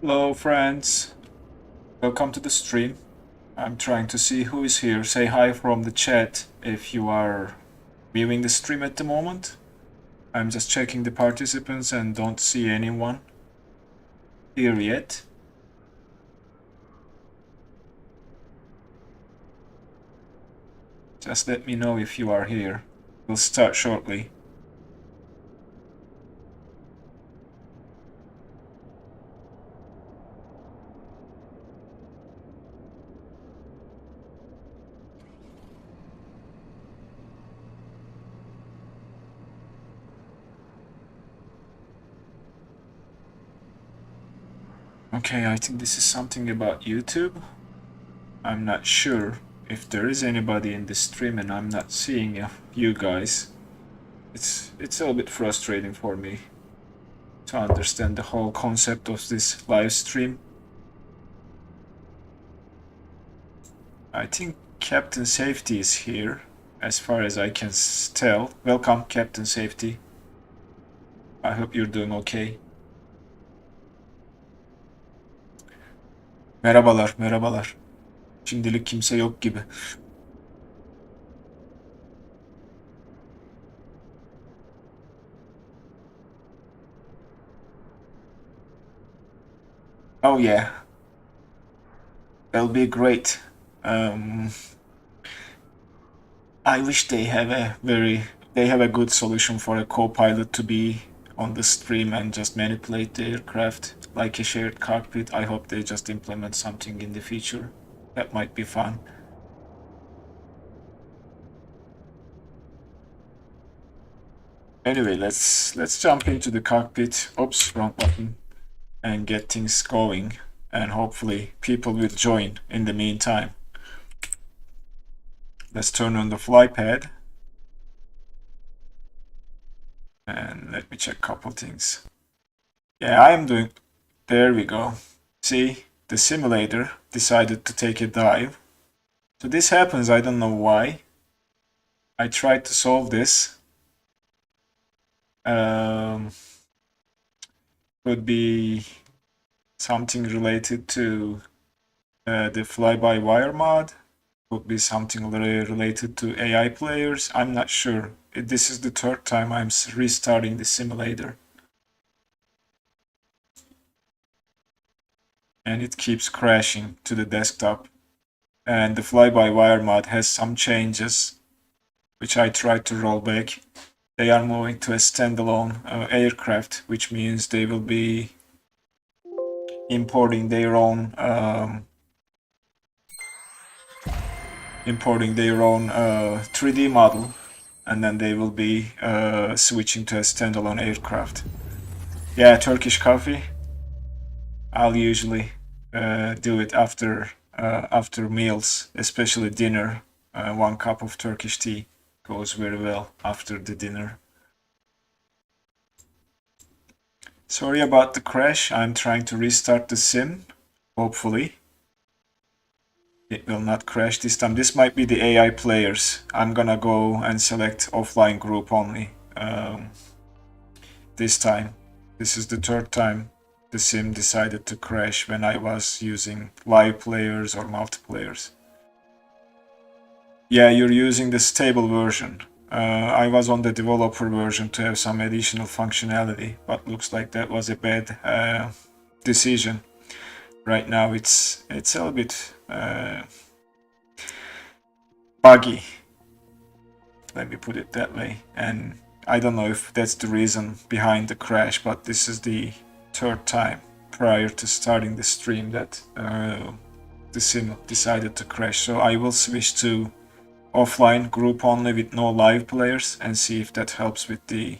Hello friends, welcome to the stream. I'm trying to see who is here. Say hi from the chat if you are viewing the stream at the moment. I'm just checking the participants and don't see anyone here yet. Just let me know if you are here. We'll start shortly. Okay, I think this is something about YouTube. I'm not sure if there is anybody in the stream and I'm not seeing you guys. It's a little bit frustrating for me to understand the whole concept of this live stream. I think Captain Safety is here, as far as I can tell. Welcome, Captain Safety. I hope you're doing okay. Merhabalar, merhabalar. Şimdilik kimse yok gibi. Oh yeah, that'll be great. I wish they have a good solution for a co-pilot to be on the stream and just manipulate the aircraft like a shared cockpit. I hope they just implement something in the future. That might be fun. Anyway, let's jump into the cockpit. Oops, wrong button. And get things going, and hopefully people will join in the meantime. Let's turn on the fly pad and let me check a couple things. Yeah, I am doing. There we go. See, the simulator decided to take a dive. So this happens, I don't know why. I tried to solve this. Could be something related to the fly-by-wire mod. Could be something related to AI players. I'm not sure. This is the third time I'm restarting the simulator. And it keeps crashing to the desktop. And the fly-by-wire mod has some changes, which I tried to roll back. They are moving to a standalone aircraft, which means they will be importing their own 3D model, and then they will be switching to a standalone aircraft. Yeah, Turkish coffee. I'll usually do it after meals, especially dinner. 1 cup of Turkish tea goes very well after the dinner. Sorry about the crash. I'm trying to restart the sim. Hopefully it will not crash this time. This might be the AI players. I'm gonna go and select offline group only this time. This is the third time the sim decided to crash when I was using live players or multiplayers. Yeah, you're using the stable version. I was on the developer version to have some additional functionality, but looks like that was a bad decision. Right now it's a little bit buggy, let me put it that way, and I don't know if that's the reason behind the crash, but this is the third time prior to starting the stream that the sim decided to crash. So I will switch to offline group only with no live players and see if that helps with the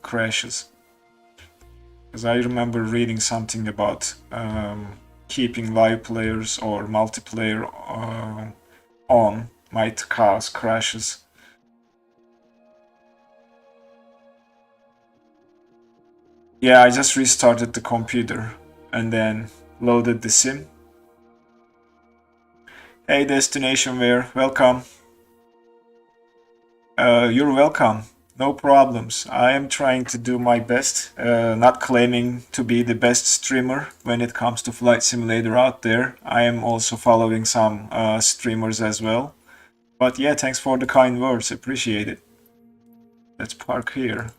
crashes, because I remember reading something about keeping live players or multiplayer on might cause crashes. Yeah, I just restarted the computer and then loaded the sim. Hey Destination Ware, welcome. You're welcome. No problems. I am trying to do my best, not claiming to be the best streamer when it comes to flight simulator out there. I am also following some streamers as well. But yeah, thanks for the kind words, appreciate it. Let's park here.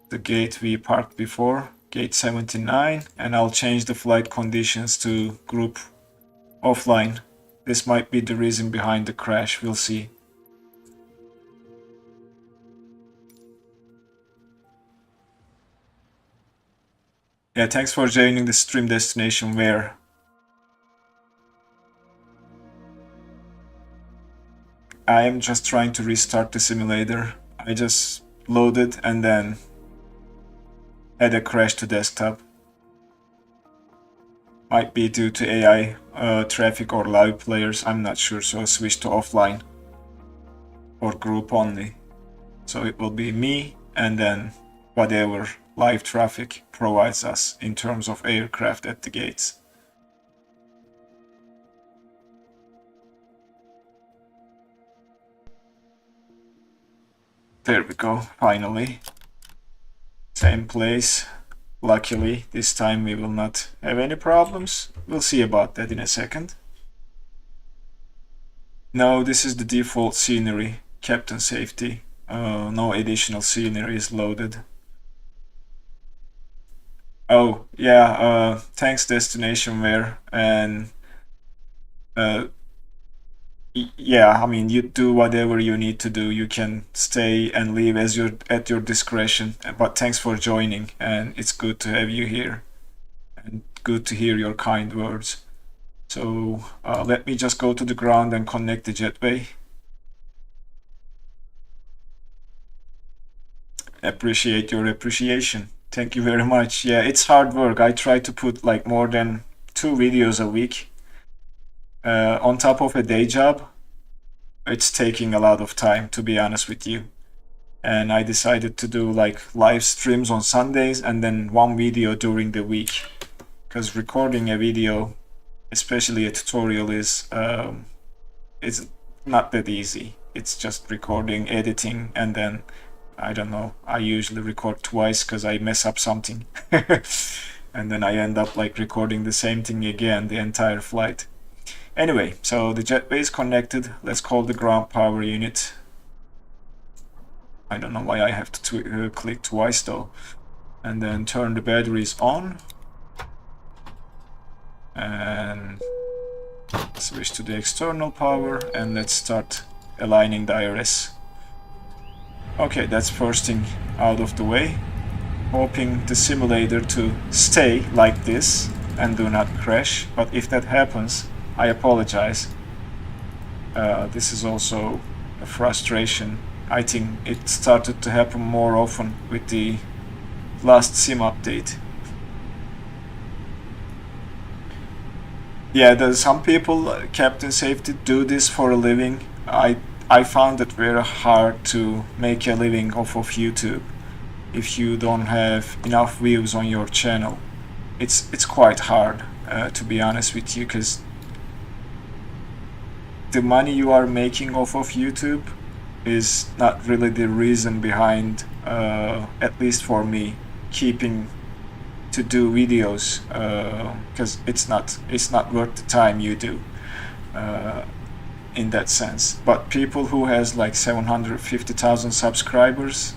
The gate we parked before, gate 79, and I'll change the flight conditions to group offline. This might be the reason behind the crash, we'll see. Yeah, thanks for joining the stream destination where. I am just trying to restart the simulator. I just loaded and then had a crash to desktop. Might be due to AI traffic or live players, I'm not sure, so switch to offline or group only. So it will be me and then whatever live traffic provides us in terms of aircraft at the gates. There we go, finally. Same place. Luckily, this time we will not have any problems. We'll see about that in a second. No, this is the default scenery, captain safety. No additional scenery is loaded. Oh, yeah, thanks Destination and yeah, I mean, you do whatever you need to do. You can stay and leave as at your discretion. But thanks for joining, and it's good to have you here, and good to hear your kind words. So let me just go to the ground and connect the jetway. Appreciate your appreciation. Thank you very much. Yeah, it's hard work. I try to put like more than 2 videos a week. On top of a day job, it's taking a lot of time, to be honest with you. And I decided to do like live streams on Sundays and then 1 video during the week. Because recording a video, especially a tutorial, is it's not that easy. It's just recording, editing, and then, I don't know, I usually record twice because I mess up something. And then I end up like recording the same thing again, the entire flight. Anyway, so the jetway is connected. Let's call the ground power unit. I don't know why I have to click twice though. And then turn the batteries on. And switch to the external power and let's start aligning the IRS. Okay, that's first thing out of the way. Hoping the simulator to stay like this and do not crash. But if that happens, I apologize. This is also a frustration. I think it started to happen more often with the last sim update. Yeah, some people, captain safety, do this for a living. I found it very hard to make a living off of YouTube if you don't have enough views on your channel. It's quite hard, to be honest with you, because the money you are making off of YouTube is not really the reason behind, at least for me, keeping to do videos, because it's not worth the time you do in that sense. But people who has like 750,000 subscribers,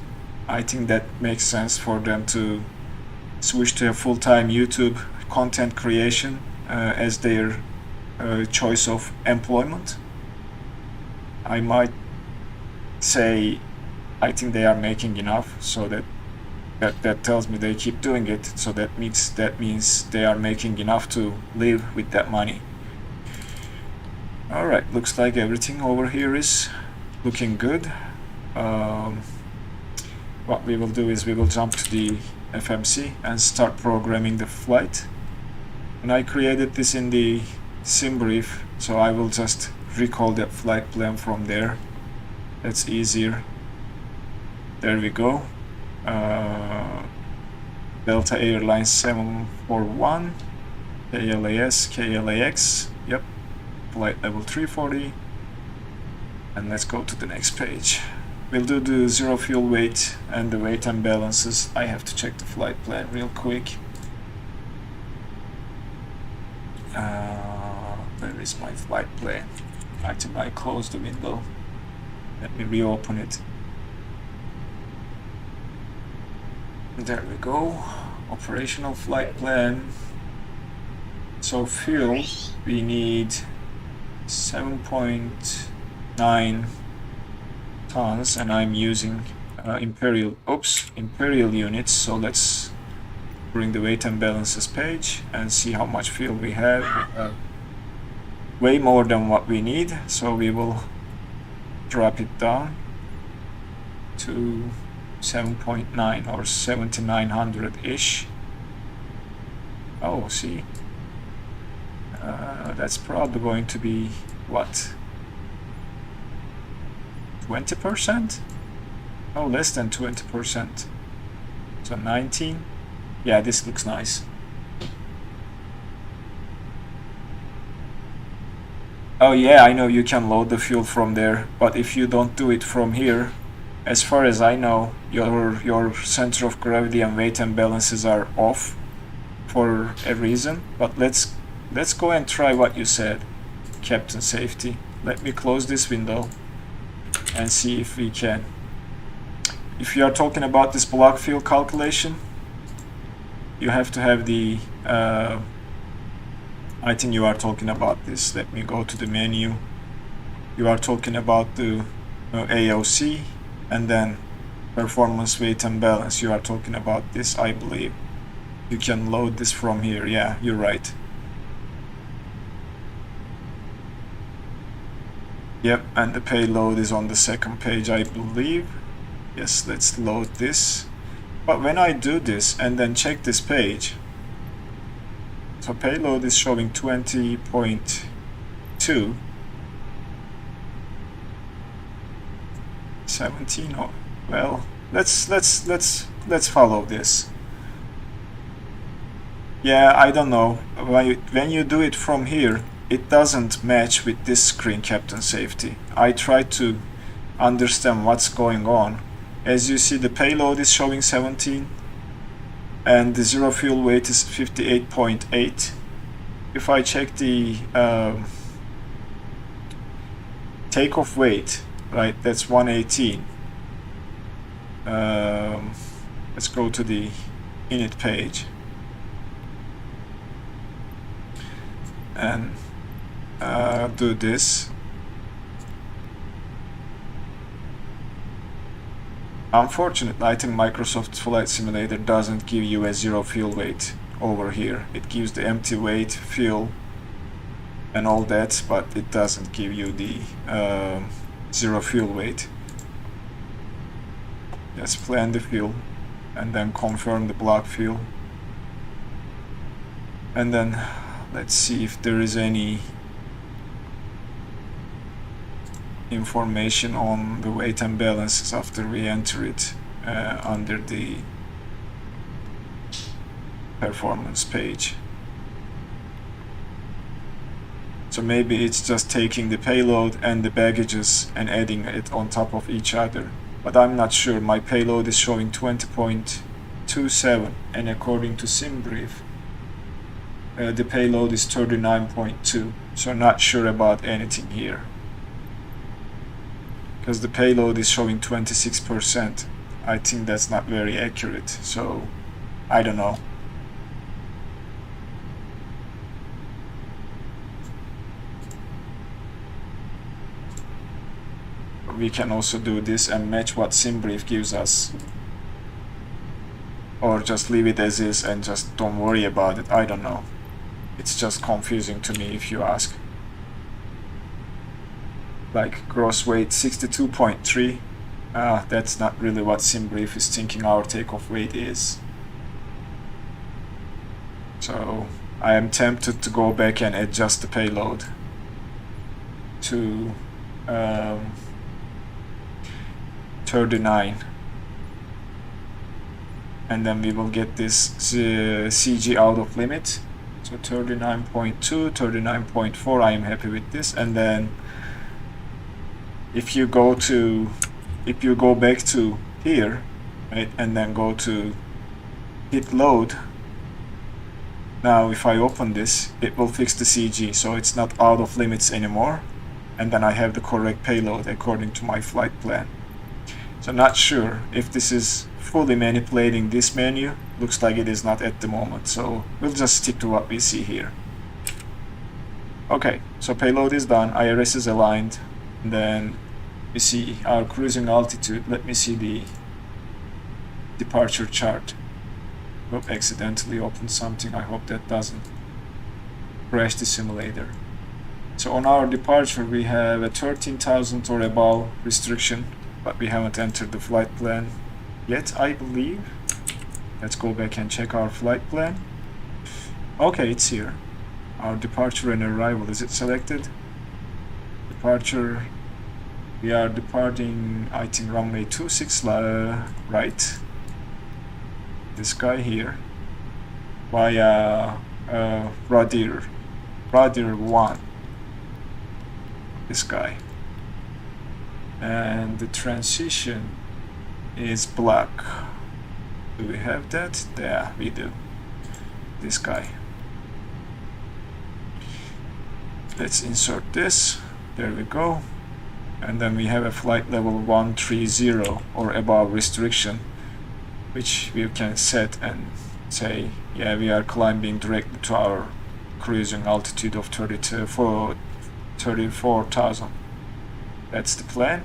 I think that makes sense for them to switch to a full-time YouTube content creation as their choice of employment. I might say I think they are making enough, so that tells me they keep doing it, so that means they are making enough to live with that money. Alright, looks like everything over here is looking good. What we will do is we will jump to the FMC and start programming the flight. And I created this in the sim brief, so I will just recall that flight plan from there. That's easier. There we go. Delta Airlines 741, KLAS, KLAX, yep, flight level 340. And let's go to the next page. we'll do the zero fuel weight and the weight and balances. I have to check the flight plan real quick. Where is my flight plan? I think I closed the window. Let me reopen it. There we go. Operational flight plan. So fuel, we need 7.9 tons, and I'm using imperial units. So let's bring the weight and balances page and see how much fuel we have. Way more than what we need, so we will drop it down to 7.9 or 7,900-ish. Oh, see, that's probably going to be what, 20%? Oh, less than 20%. So 19. Yeah, this looks nice. Oh yeah, I know you can load the fuel from there, but if you don't do it from here, as far as I know, your center of gravity and weight and balances are off for a reason. But let's go and try what you said, Captain Safety. Let me close this window and see if we can. If you are talking about this block fuel calculation, you have to have the I think you are talking about this. Let me go to the menu. You are talking about the AOC and then performance, weight and balance. You are talking about this, I believe. You can load this from here. Yeah, you're right. Yep, and the payload is on the second page, I believe. Yes, let's load this. But when I do this and then check this page, so payload is showing 20.2. 17. Oh, well, let's follow this. Yeah, I don't know. When you do it from here, it doesn't match with this screen, Captain Safety. I tried to understand what's going on. As you see, the payload is showing 17 and the zero fuel weight is 58.8. If I check the takeoff weight, right, that's 118. Let's go to the init page and do this. Unfortunately, I think Microsoft Flight Simulator doesn't give you a zero fuel weight over here. It gives the empty weight, fuel, and all that, but it doesn't give you the zero fuel weight. Let's plan the fuel and then confirm the block fuel. And then let's see if there is any information on the weight and balances after we enter it under the performance page. So maybe it's just taking the payload and the baggages and adding it on top of each other, but I'm not sure. My payload is showing 20.27 and according to SimBrief the payload is 39.2, so not sure about anything here because the payload is showing 26%. I think that's not very accurate, so I don't know. We can also do this and match what SimBrief gives us, or just leave it as is and just don't worry about it. I don't know. It's just confusing to me if you ask. Like gross weight 62.3. That's not really what SimBrief is thinking our takeoff weight is. So I am tempted to go back and adjust the payload to 39, and then we will get this CG out of limit. So 39.2, 39.4, I am happy with this. And then if you go to if you go back to here, right, and then go to hit load, now if I open this, it will fix the CG, so it's not out of limits anymore, and then I have the correct payload according to my flight plan. So not sure if this is fully manipulating this menu. Looks like it is not at the moment, so we'll just stick to what we see here. Okay, so payload is done, IRS is aligned, and then we see our cruising altitude. Let me see the departure chart. Oh, accidentally opened something. I hope that doesn't crash the simulator. So on our departure we have a 13,000 or above restriction, but we haven't entered the flight plan yet, I believe. Let's go back and check our flight plan. Okay, it's here. Our departure and arrival, is it selected? Departure, we are departing, I think, runway 26 right. This guy here via Radir 1, this guy, and the transition is black. Do we have that? Yeah, we do. This guy. Let's insert this. There we go. And then we have a flight level 130 or above restriction, which we can set and say, yeah, we are climbing directly to our cruising altitude of 34,000. That's the plan.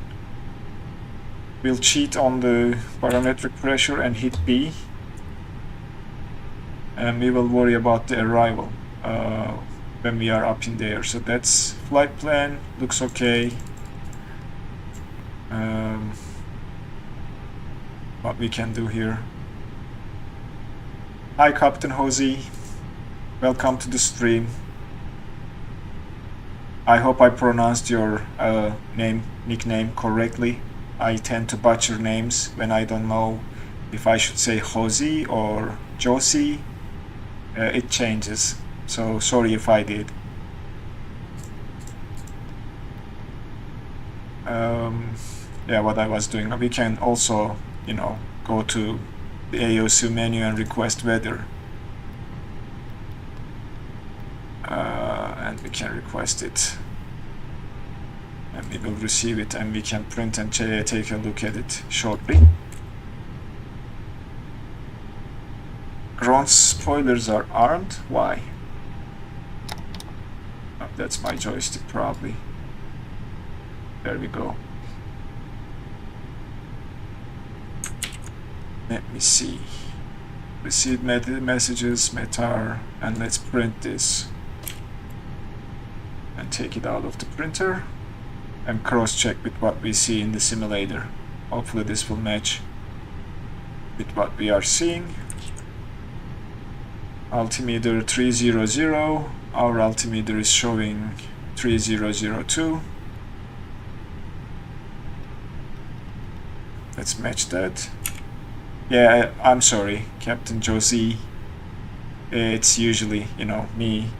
We'll cheat on the barometric pressure and hit B, and we will worry about the arrival when we are up in the air. So that's flight plan, looks okay. What we can do here. Hi Captain Jose, welcome to the stream. I hope I pronounced your nickname correctly. I tend to butcher names when I don't know if I should say Jose or Josie. It changes, so sorry if I did. Yeah, what I was doing. We can also, you know, go to the AOC menu and request weather. And we can request it. And we will receive it, and we can print and take a look at it shortly. Ground spoilers are armed. Why? Oh, that's my joystick probably. There we go. Let me see. Receive messages, METAR, and let's print this and take it out of the printer and cross-check with what we see in the simulator. Hopefully this will match with what we are seeing. Altimeter 300, our altimeter is showing 3002. Let's match that. Yeah, I'm sorry, Captain Josie. It's usually, you know, me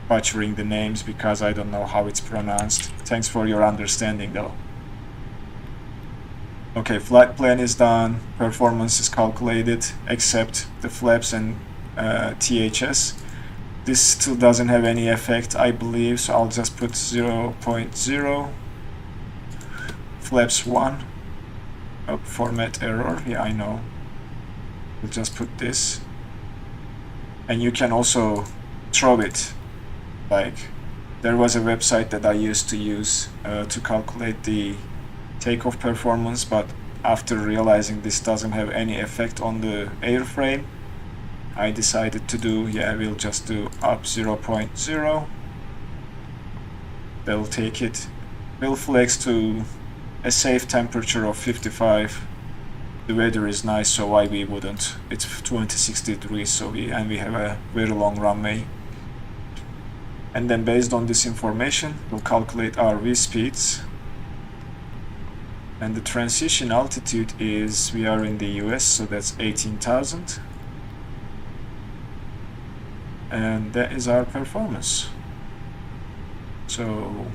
butchering the names because I don't know how it's pronounced. Thanks for your understanding though. Okay, flight plan is done, performance is calculated, except the flaps and THS. This still doesn't have any effect, I believe, so I'll just put 0.0. Flaps 1. Oh, format error, yeah, I know. We'll just put this. And you can also throw it. Like, there was a website that I used to use to calculate the takeoff performance, but after realizing this doesn't have any effect on the airframe, I decided to do, yeah, we'll just do up 0.0. They'll take it. We'll flex to a safe temperature of 55. The weather is nice, so why we wouldn't? It's 26 degrees, so we have a very long runway. And then based on this information, we'll calculate our V speeds. And the transition altitude is, we are in the US, so that's 18,000. And that is our performance. So,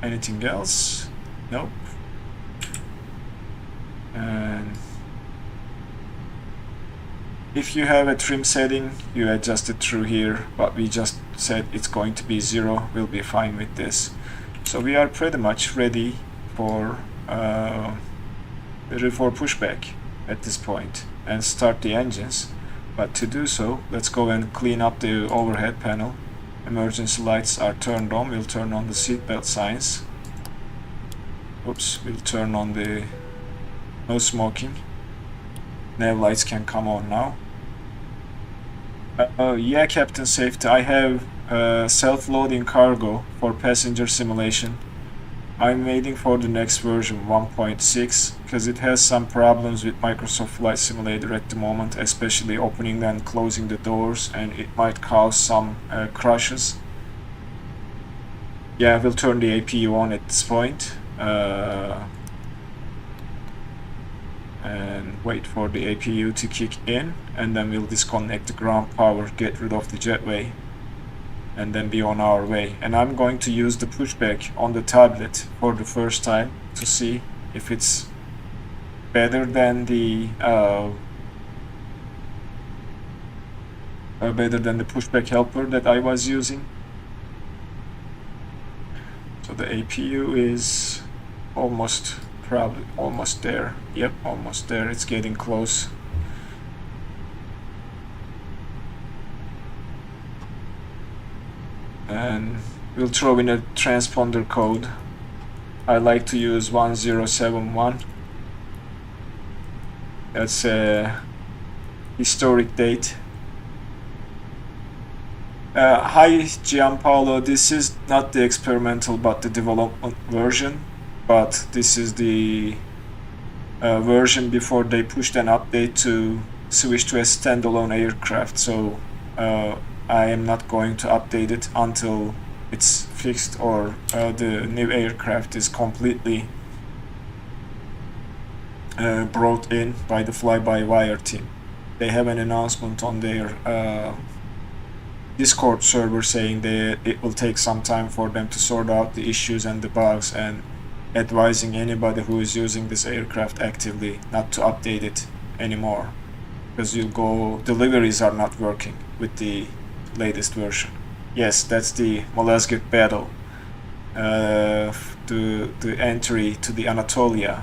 anything else? Nope. And if you have a trim setting, you adjust it through here, but we just said it's going to be 0. We'll be fine with this. So we are pretty much ready for pushback at this point and start the engines. But to do so, let's go and clean up the overhead panel. Emergency lights are turned on. We'll turn on the seatbelt signs. Oops, we'll turn on the no smoking. Nav lights can come on now. Yeah, Captain Safety, I have self-loading cargo for passenger simulation. I'm waiting for the next version 1.6 because it has some problems with Microsoft Flight Simulator at the moment, especially opening and closing the doors, and it might cause some crashes. Yeah, we'll turn the APU on at this point. And wait for the APU to kick in, and then we'll disconnect the ground power, get rid of the jetway, and then be on our way. And I'm going to use the pushback on the tablet for the first time to see if it's better than the pushback helper that I was using. So the APU is probably almost there. Yep, almost there. It's getting close. And we'll throw in a transponder code. I like to use 1071. That's a historic date. Hi Gianpaolo, this is not the experimental but the development version, but this is the version before they pushed an update to switch to a standalone aircraft. So I am not going to update it until it's fixed or the new aircraft is completely brought in by the fly-by-wire team. They have an announcement on their Discord server saying that it will take some time for them to sort out the issues and the bugs, and advising anybody who is using this aircraft actively not to update it anymore, because deliveries are not working with the latest version. Yes, that's the Malazgirt battle, the entry to the Anatolia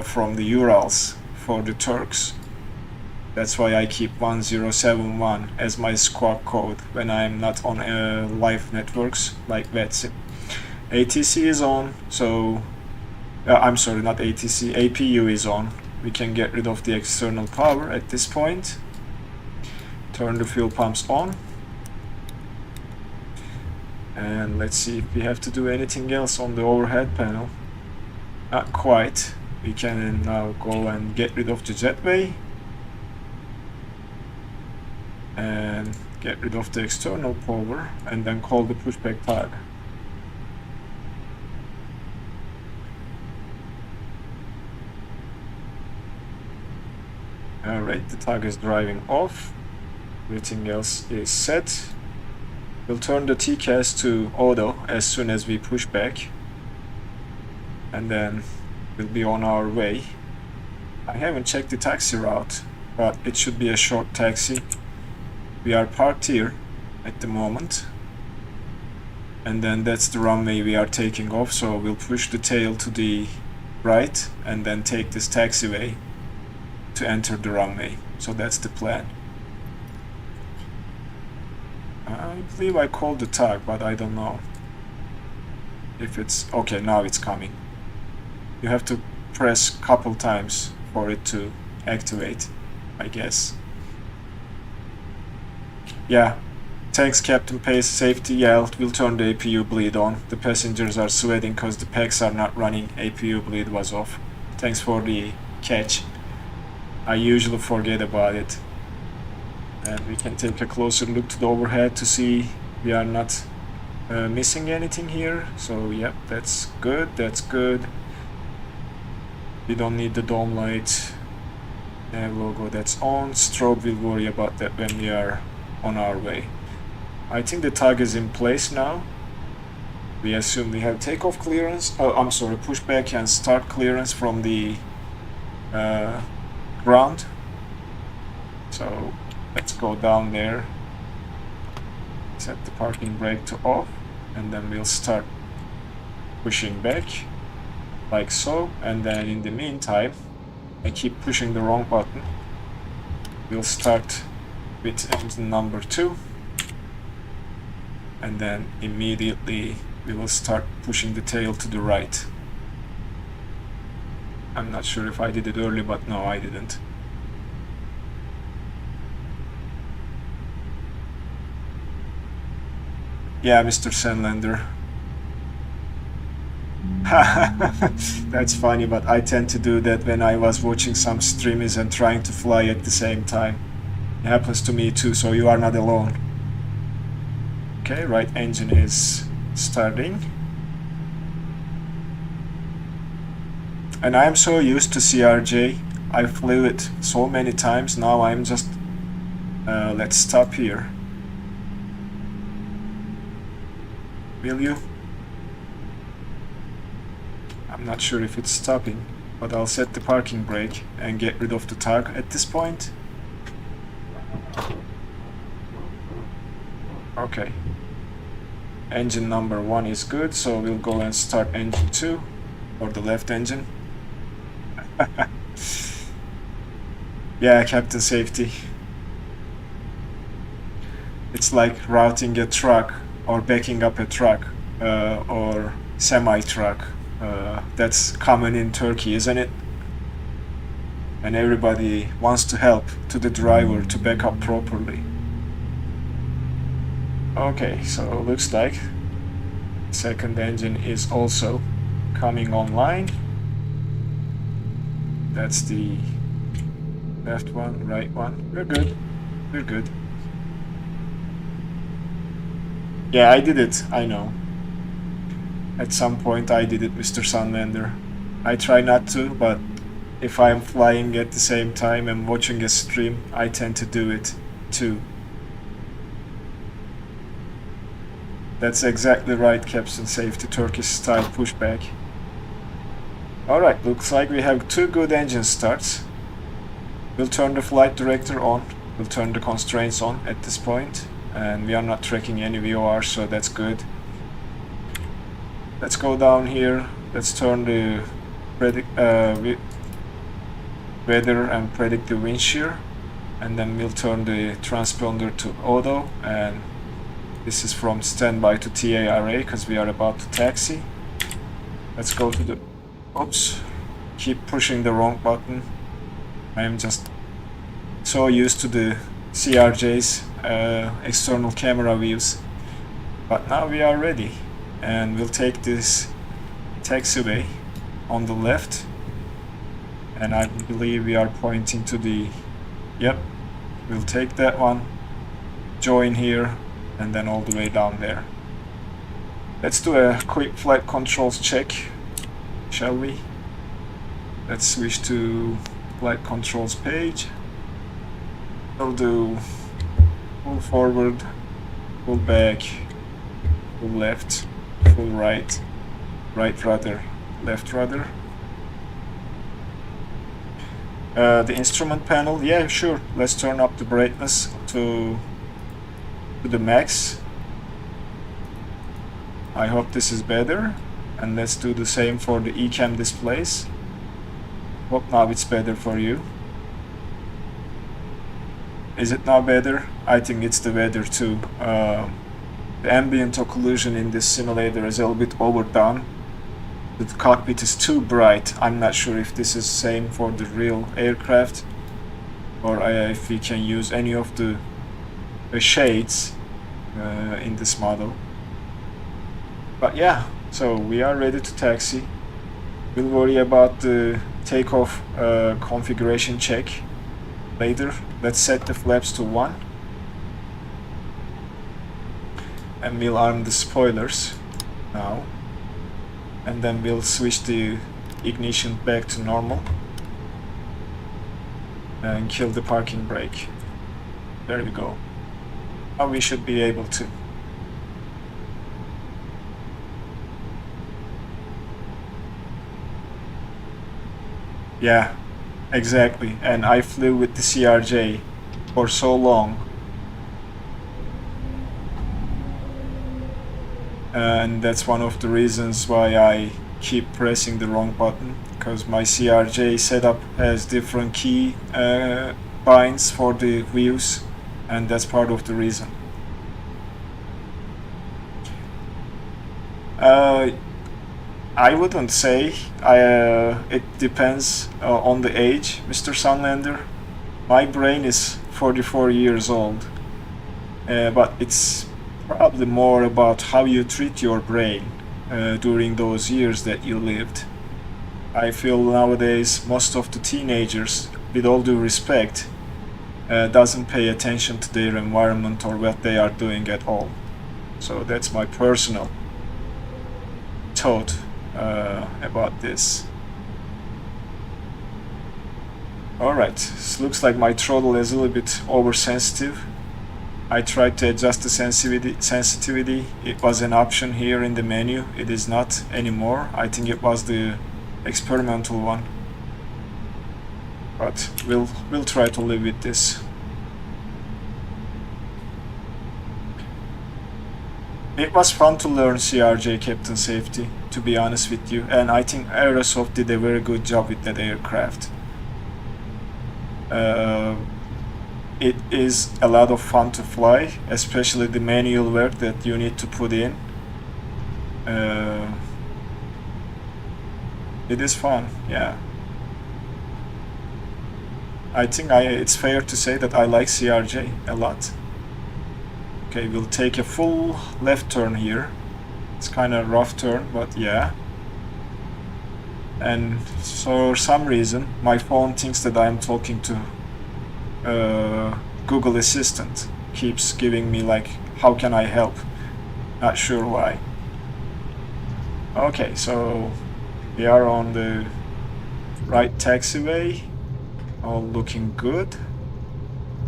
from the Urals for the Turks. That's why I keep 1071 as my squawk code when I'm not on live networks like VetSim. ATC is on, so I'm sorry, not ATC, APU is on. We can get rid of the external power at this point. Turn the fuel pumps on. And let's see if we have to do anything else on the overhead panel. Not quite. We can now go and get rid of the jetway and get rid of the external power, and then call the pushback tag. Alright, the tag is driving off. Everything else is set. We'll turn the TCAS to auto as soon as we push back, and then we'll be on our way. I haven't checked the taxi route, but it should be a short taxi. We are parked here at the moment, and then that's the runway we are taking off, so we'll push the tail to the right and then take this taxiway to enter the runway. So that's the plan. I believe I called the tag, but I don't know if it's okay. Now it's coming. You have to press a couple times for it to activate, I guess. Yeah, thanks Captain Pace. Safety, yeah, we'll turn the APU bleed on. The passengers are sweating because the packs are not running. APU bleed was off. Thanks for the catch. I usually forget about it. And we can take a closer look to the overhead to see we are not missing anything here. So yep, that's good, that's good. We don't need the dome light. Nav logo, that's on. Strobe, we'll worry about that when we are on our way. I think the tag is in place now. We assume we have takeoff clearance. Oh, I'm sorry, pushback and start clearance from the ground. So let's go down there, set the parking brake to off, and then we'll start pushing back like so. And then in the meantime, I keep pushing the wrong button. We'll start with engine number 2, and then immediately we will start pushing the tail to the right. I'm not sure if I did it early, but no, I didn't. Yeah, Mr. Senlander. That's funny, but I tend to do that when I was watching some streamers and trying to fly at the same time. It happens to me too, so you are not alone. Okay, right engine is starting. And I am so used to CRJ. I flew it so many times, now I'm just... let's stop here. Will you? I'm not sure if it's stopping, but I'll set the parking brake and get rid of the tug at this point. Okay. Engine number 1 is good, so we'll go and start engine 2, or the left engine. Yeah, Captain Safety. It's like routing a truck or backing up a truck or semi-truck. That's common in Turkey, isn't it? And everybody wants to help to the driver to back up properly. Okay, so looks like second engine is also coming online. That's the left one, right one. We're good. We're good. Yeah, I did it. I know. At some point I did it, Mr. Sunlander. I try not to, but if I'm flying at the same time and watching a stream, I tend to do it too. That's exactly right, Captain Safety, Turkish style pushback. Alright, looks like we have 2 good engine starts. We'll turn the flight director on. We'll turn the constraints on at this point. And we are not tracking any VOR, so that's good. Let's go down here. Let's turn the weather and predict the wind shear. And then we'll turn the transponder to auto. And this is from standby to TARA because we are about to taxi. Let's go to the... Oops. Keep pushing the wrong button. I am just so used to the CRJ's external camera views. But now we are ready. And we'll take this taxiway on the left. And I believe we are pointing to the... Yep. We'll take that one. Join here. And then all the way down there. Let's do a quick flight controls check, shall we? Let's switch to flight controls page. We'll do full forward, full back, full left, full right, right rudder, left rudder. The instrument panel, yeah, sure. Let's turn up the brightness to the max. I hope this is better, and let's do the same for the eCam displays. Hope now it's better for you. Is it now better? I think it's the weather too. The ambient occlusion in this simulator is a little bit overdone. The cockpit is too bright. I'm not sure if this is the same for the real aircraft, or if we can use any of the shades in this model. But yeah, so we are ready to taxi. We'll worry about the takeoff configuration check later. Let's set the flaps to 1. And we'll arm the spoilers now. And then we'll switch the ignition back to normal. And kill the parking brake. There we go. Now we should be able to. Yeah, Exactly, and I flew with the CRJ for so long. And that's one of the reasons why I keep pressing the wrong button, because my CRJ setup has different key binds for the views, and that's part of the reason. I wouldn't say. It depends on the age, Mr. Sunlander. My brain is 44 years old, but it's probably more about how you treat your brain during those years that you lived. I feel nowadays most of the teenagers, with all due respect, doesn't pay attention to their environment or what they are doing at all. So that's my personal thought about this. Alright, this looks like my throttle is a little bit oversensitive. I tried to adjust the sensitivity. It was an option here in the menu. It is not anymore. I think it was the experimental one. But we'll try to live with this. It was fun to learn CRJ Captain Safety, to be honest with you, and I think AsRock did a very good job with that aircraft. It is a lot of fun to fly, especially the manual work that you need to put in. It is fun, yeah. I think it's fair to say that I like CRJ a lot. Okay, we'll take a full left turn here. It's kind of a rough turn, but yeah. And for some reason, my phone thinks that I'm talking to Google Assistant. Keeps giving me like, how can I help? Not sure why. Okay, so we are on the right taxiway. All looking good.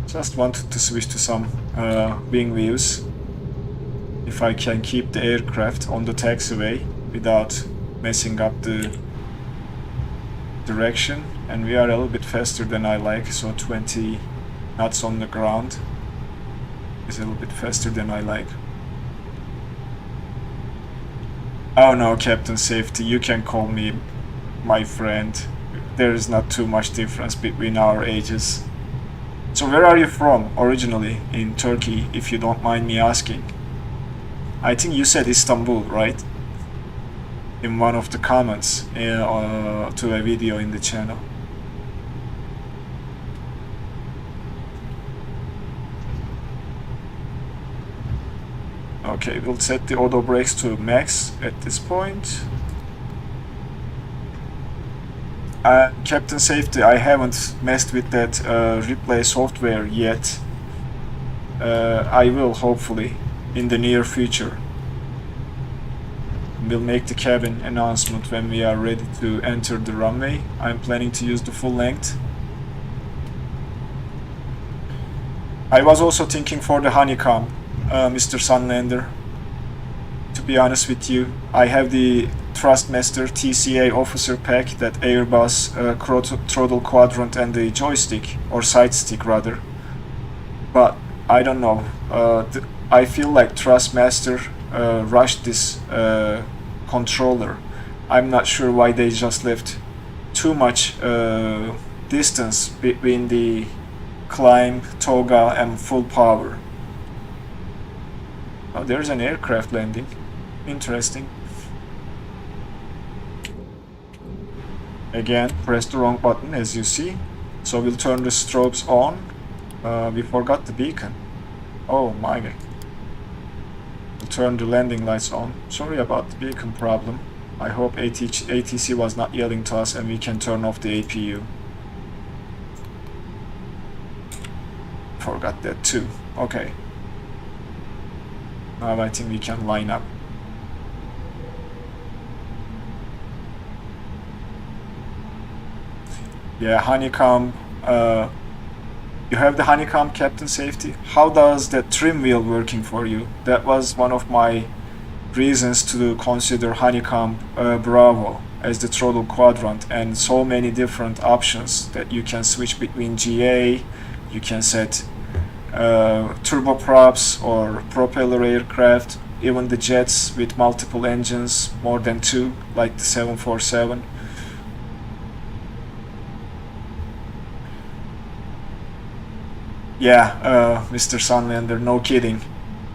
Just wanted to switch to some wing views. If I can keep the aircraft on the taxiway without messing up the direction. And we are a little bit faster than I like, so 20 knots on the ground is a little bit faster than I like. Oh no, Captain Safety, you can call me my friend. There is not too much difference between our ages. So where are you from originally in Turkey, if you don't mind me asking? I think you said Istanbul, right? In one of the comments to a video in the channel. Okay, we'll set the auto brakes to max at this point. Captain Safety, I haven't messed with that replay software yet. I will, hopefully, in the near future. We'll make the cabin announcement when we are ready to enter the runway. I'm planning to use the full length. I was also thinking for the honeycomb, Mr. Sunlander. To be honest with you, I have the Thrustmaster TCA officer pack, that Airbus throttle quadrant and the joystick, or side stick rather. But I don't know, I feel like Thrustmaster rushed this controller. I'm not sure why they just left too much distance between the climb, toga and full power. Oh, there's an aircraft landing. Interesting. Again, press the wrong button, as you see. So we'll turn the strobes on. We forgot the beacon. Oh my god. We'll turn the landing lights on. Sorry about the beacon problem. I hope ATC was not yelling to us and we can turn off the APU. Forgot that too. Okay. Now I think we can line up. Yeah, honeycomb. You have the honeycomb, Captain Safety. How does that trim wheel working for you? That was one of my reasons to consider Honeycomb Bravo as the throttle quadrant, and so many different options that you can switch between GA. You can set turboprops or propeller aircraft, even the jets with multiple engines, more than 2, like the 747. Yeah, Mr. Sunlander, no kidding.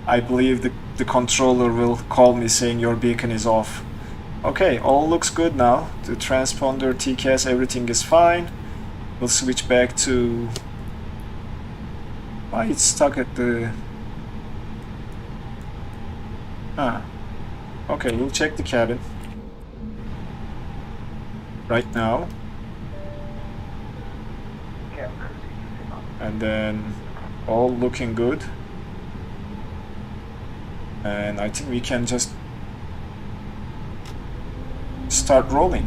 I believe the controller will call me saying your beacon is off. Okay, all looks good now. The transponder, TCAS, everything is fine. We'll switch back to... Why it's stuck at the... Okay, we'll check the cabin right now. And then all looking good. And I think we can just start rolling.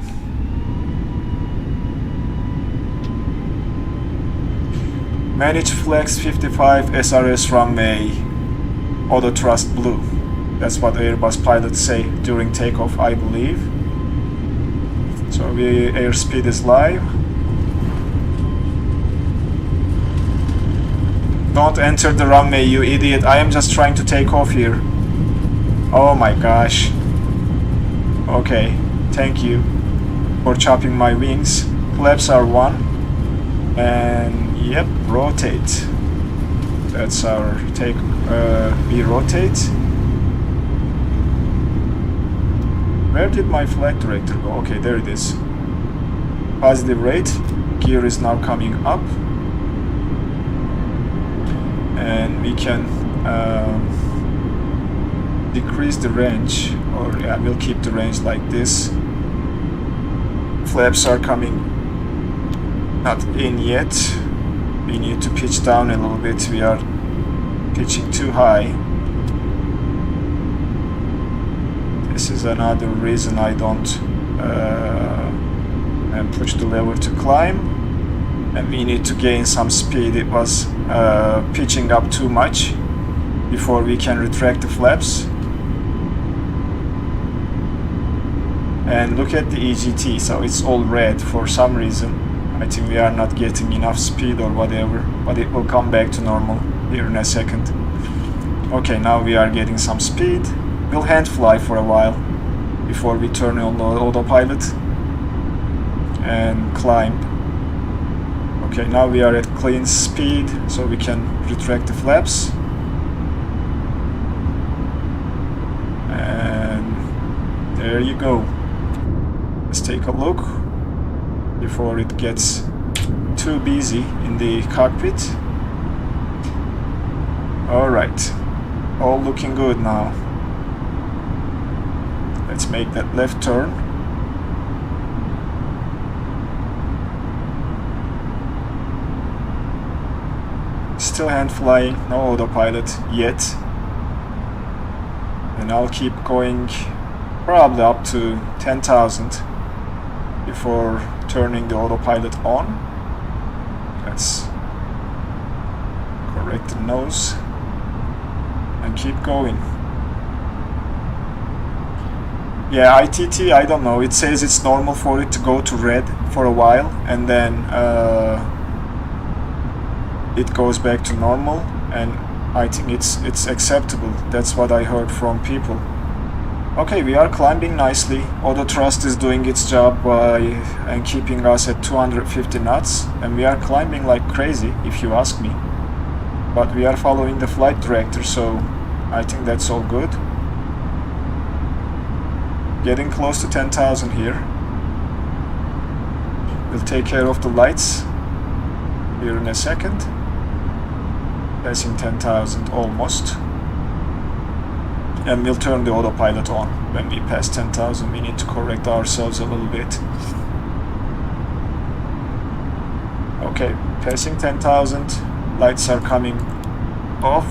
Manage Flex 55 SRS runway auto thrust blue. That's what Airbus pilots say during takeoff, I believe. So airspeed is live. Don't enter the runway, you idiot. I am just trying to take off here. Oh my gosh. Okay, thank you for chopping my wings. Flaps are 1. And yep, rotate. That's our take. We rotate. Where did my flight director go? Okay, there it is. Positive rate. Gear is now coming up. And we can decrease the range, or yeah, we'll keep the range like this. Flaps are coming not in yet. We need to pitch down a little bit. We are pitching too high. This is another reason I don't push the lever to climb, and we need to gain some speed. It was pitching up too much before we can retract the flaps. And look at the EGT, so it's all red for some reason. I think we are not getting enough speed or whatever, but it will come back to normal here in a second. Okay, now we are getting some speed. We'll hand fly for a while before we turn on the autopilot and climb. Okay, now we are at clean speed, so we can retract the flaps. And there you go. Let's take a look before it gets too busy in the cockpit. Alright, all looking good now. Let's make that left turn. Still hand flying, no autopilot yet. And I'll keep going probably up to 10,000 before turning the autopilot on. Let's correct the nose and keep going. Yeah, ITT, I don't know. It says it's normal for it to go to red for a while, and then it goes back to normal, and I think it's acceptable. That's what I heard from people. Okay, we are climbing nicely. Auto thrust is doing its job and keeping us at 250 knots, and we are climbing like crazy, if you ask me. But we are following the flight director, so I think that's all good. Getting close to 10,000 here. We'll take care of the lights here in a second. Passing 10,000 almost. And we'll turn the autopilot on. When we pass 10,000, we need to correct ourselves a little bit. Okay, passing 10,000, lights are coming off.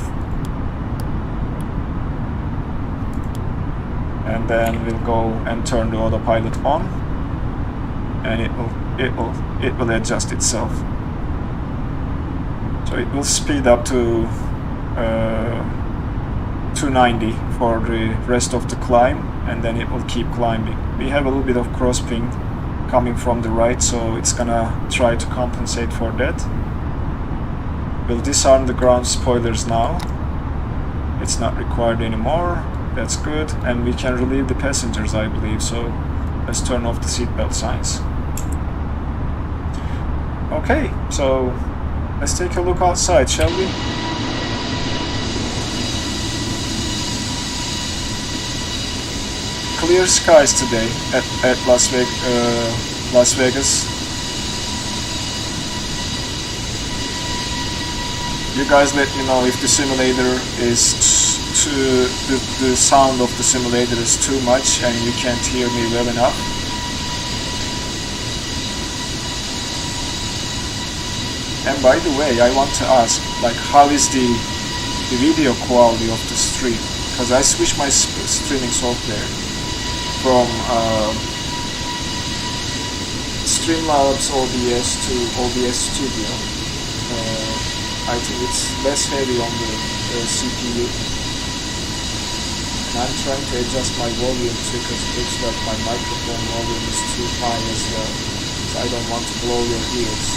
And then we'll go and turn the autopilot on, and it will adjust itself. So it will speed up to 290 for the rest of the climb, and then it will keep climbing. We have a little bit of cross ping coming from the right, so it's gonna try to compensate for that. We'll disarm the ground spoilers now. It's not required anymore. That's good, and we can relieve the passengers, I believe, so let's turn off the seatbelt signs. Okay, so let's take a look outside, shall we? Clear skies today at Las Vegas. You guys let me know if the simulator is the sound of the simulator is too much and you can't hear me well enough. And by the way, I want to ask, like, how is the video quality of the stream? Because I switched my streaming software from Streamlabs OBS to OBS Studio. I think it's less heavy on the CPU. And I'm trying to adjust my volume too, because it looks like my microphone volume is too high as well. So I don't want to blow your ears.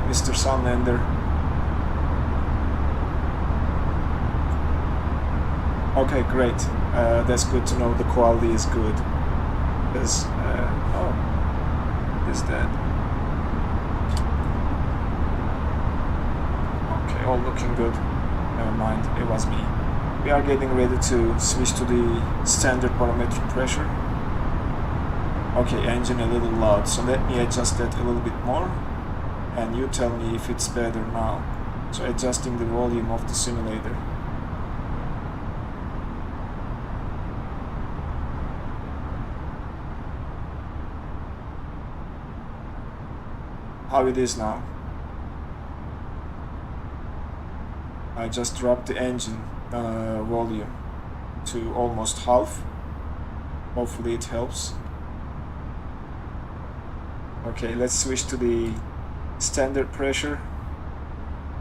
Mr. Sunlander. Okay, great. That's good to know the quality is good. Because, oh, is that? Okay, all looking good. Never mind, it was me. We are getting ready to switch to the standard barometric pressure. Okay, engine a little loud, so let me adjust that a little bit more. And you tell me if it's better now. So adjusting the volume of the simulator. How it is now. I just dropped the engine volume to almost half. Hopefully it helps. Okay, let's switch to the standard pressure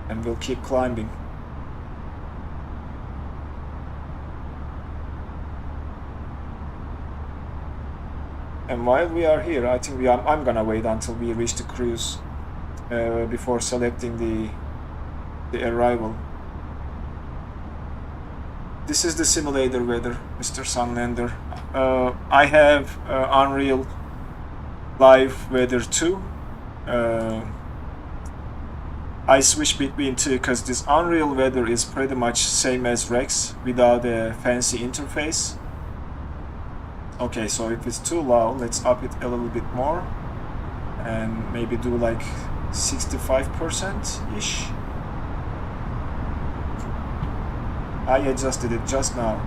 and we'll keep climbing. And while we are here, I think I'm gonna wait until we reach the cruise before selecting the arrival. This is the simulator weather, Mr. Sunlander. I have Unreal Live Weather 2. I switch between two because this Unreal Weather is pretty much same as Rex without a fancy interface. Okay, so if it's too loud, let's up it a little bit more and maybe do like 65%-ish. I adjusted it just now.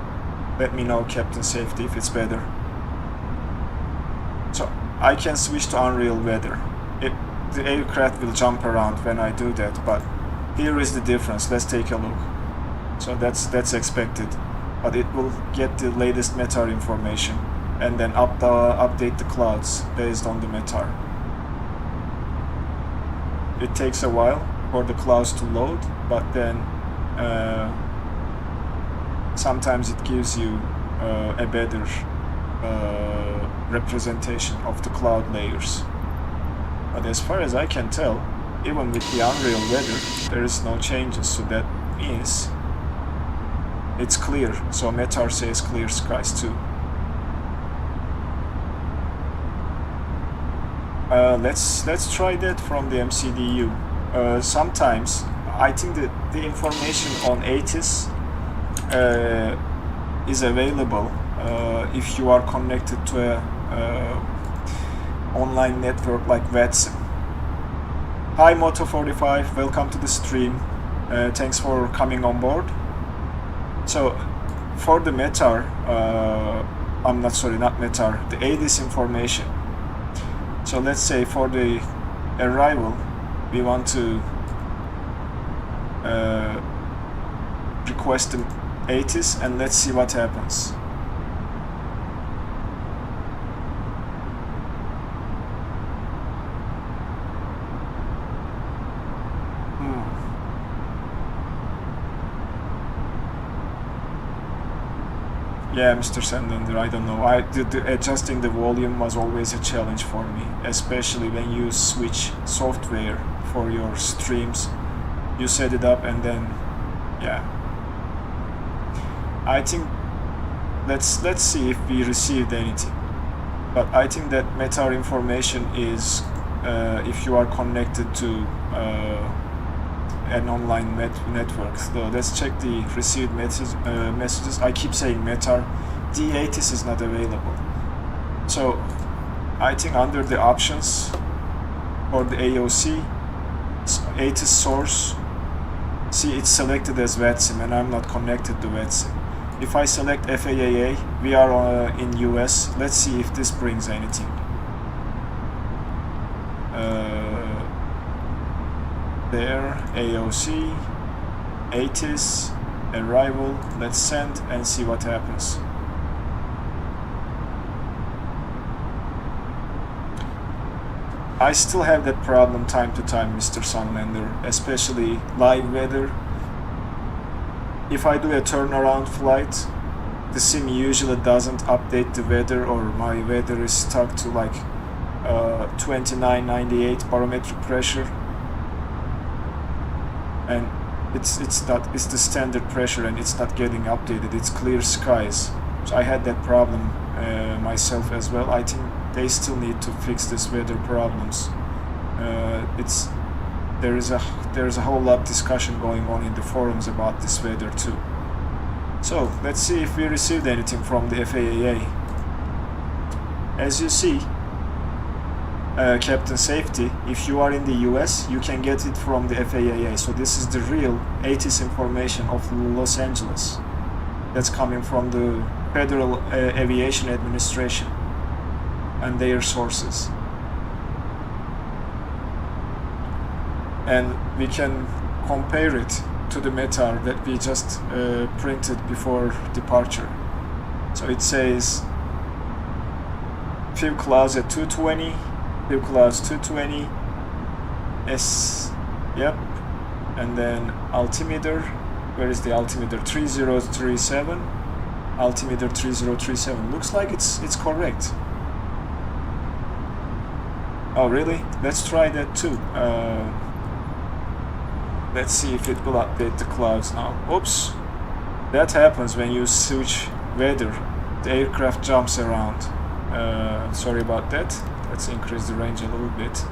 Let me know, Captain Safety, if it's better. So I can switch to Unreal Weather. The aircraft will jump around when I do that, but here is the difference. Let's take a look. So that's expected, but it will get the latest METAR information and then update the clouds based on the METAR. It takes a while for the clouds to load, but then sometimes it gives you a better representation of the cloud layers. But as far as I can tell, even with the Unreal Weather, there is no changes, so that means it's clear. So METAR says clear skies too. Let's try that from the MCDU. Sometimes I think that the information on ATIS is available if you are connected to a online network like VATSIM. Hi Moto45, welcome to the stream. Thanks for coming on board. So for the METAR, not METAR, the ATIS information. So let's say for the arrival, we want to request the 80s, and let's see what happens. Yeah, Mr. Sandlander, I don't know. Adjusting the volume was always a challenge for me, especially when you switch software for your streams. You set it up and then, yeah. I think let's see if we received anything. But I think that meta information is if you are connected to an online network. So let's check the received messages. I keep saying meta. D80s is not available. So I think under the options for the AOC, 80s source, see it's selected as VATSIM and I'm not connected to VATSIM. If I select FAAA, we are in US. Let's see if this brings anything. There, AOC, 80s, arrival, let's send and see what happens. I still have that problem time to time, Mr. Sunlander, especially live weather. If I do a turnaround flight, the sim usually doesn't update the weather, or my weather is stuck to like 2998 barometric pressure. And it's the standard pressure and it's not getting updated. It's clear skies. So I had that problem myself as well. I think they still need to fix this weather problems. There is a whole lot of discussion going on in the forums about this weather too. So let's see if we received anything from the FAAA. As you see, Captain Safety, if you are in the US, you can get it from the FAAA. So this is the real 80s information of Los Angeles. That's coming from the Federal Aviation Administration and their sources. And we can compare it to the METAR that we just printed before departure. So it says KLAS at 220, KLAS 220, yep, and then altimeter, where is the altimeter? 3037, altimeter 3037, looks like it's correct. Oh really? Let's try that too. Let's see if it will update the clouds now. Oops, that happens when you switch weather. The aircraft jumps around. Sorry about that. Let's increase the range a little bit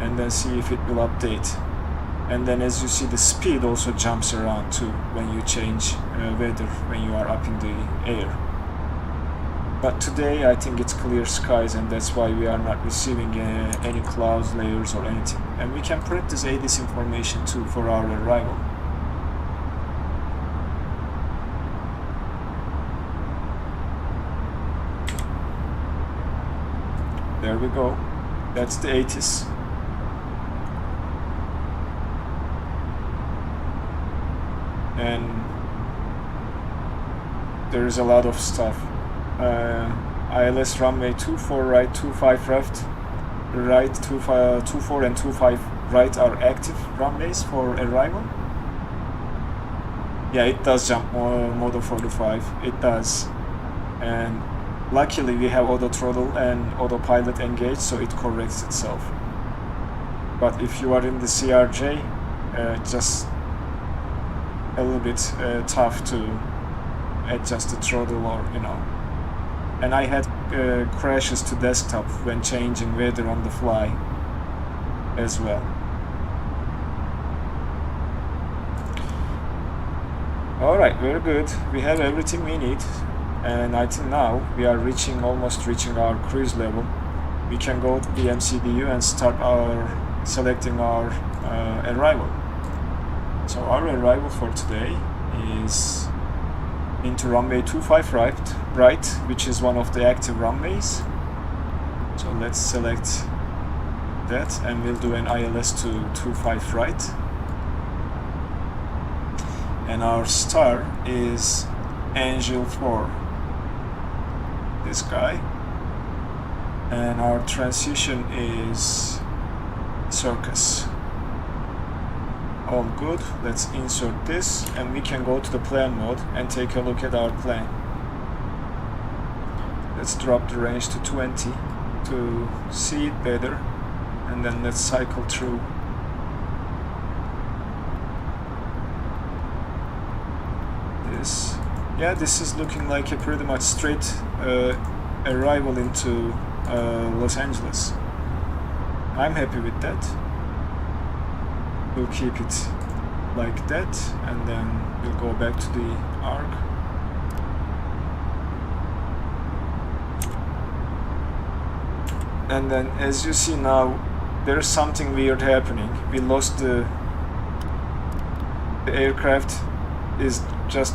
and then see if it will update. And then as you see, the speed also jumps around too when you change weather, when you are up in the air. But today I think it's clear skies, and that's why we are not receiving any clouds layers or anything. And we can print this ADIS information too for our arrival. There we go. That's the 80s. And there is a lot of stuff. ILS runway 24 right, 25 left, right, 24 and 25 right are active runways for arrival. Yeah, it does jump Modo 45, it does. And luckily we have auto throttle and autopilot engaged, so it corrects itself. But if you are in the CRJ, just a little bit tough to adjust the throttle, or you know. And I had crashes to desktop when changing weather on the fly as well. Alright, very good. We have everything we need, and I think now we are almost reaching our cruise level. We can go to the MCDU and start selecting our arrival. So our arrival for today is into runway 25 right, which is one of the active runways. So let's select that, and we'll do an ILS to 25 right. And our star is Angel 4, this guy. And our transition is Circus. All good. Let's insert this, and we can go to the plan mode and take a look at our plane. Let's drop the range to 20 to see it better, and then let's cycle through. This, yeah, this is looking like a pretty much straight arrival into Los Angeles. I'm happy with that. We'll keep it like that, and then we'll go back to the arc. And then, as you see now, there's something weird happening. We lost the aircraft is just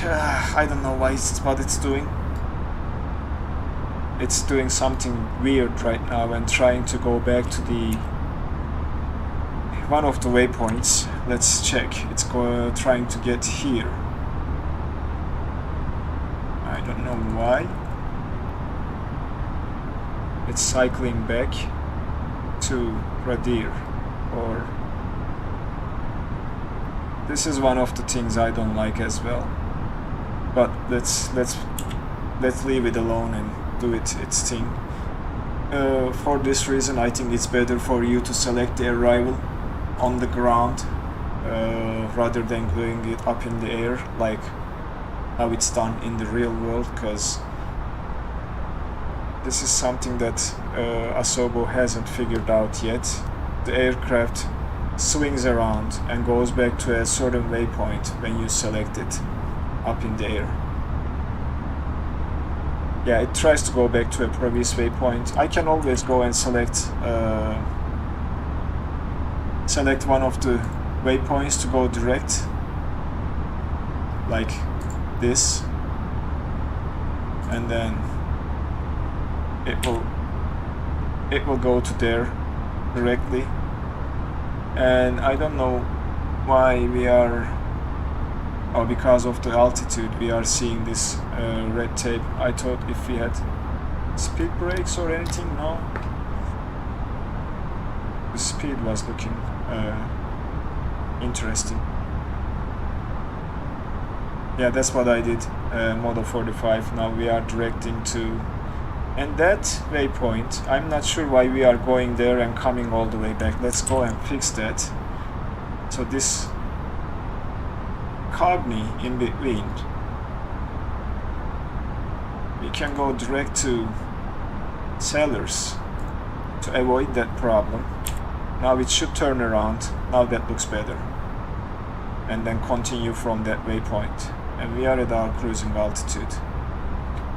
I don't know what it's doing. It's doing something weird right now and trying to go back to the one of the waypoints. Let's check. It's trying to get here. I don't know why. It's cycling back to Radir, or this is one of the things I don't like as well. But let's leave it alone and do its thing. For this reason, I think it's better for you to select the arrival on the ground rather than doing it up in the air like how it's done in the real world, because this is something that Asobo hasn't figured out yet. The aircraft swings around and goes back to a certain waypoint when you select it up in the air. Yeah, it tries to go back to a previous waypoint. I can always go and select one of the waypoints to go direct, like this, and then it will go to there directly. And I don't know why we are, or because of the altitude, we are seeing this red tape. I thought if we had speed brakes or anything, no. The speed was looking interesting. Yeah, that's what I did. Model 45. Now we are directing to, and that waypoint, I'm not sure why we are going there and coming all the way back. Let's go and fix that. So this Cogni in between, we can go direct to Sellers to avoid that problem. Now it should turn around. Now that looks better. And then continue from that waypoint. And we are at our cruising altitude.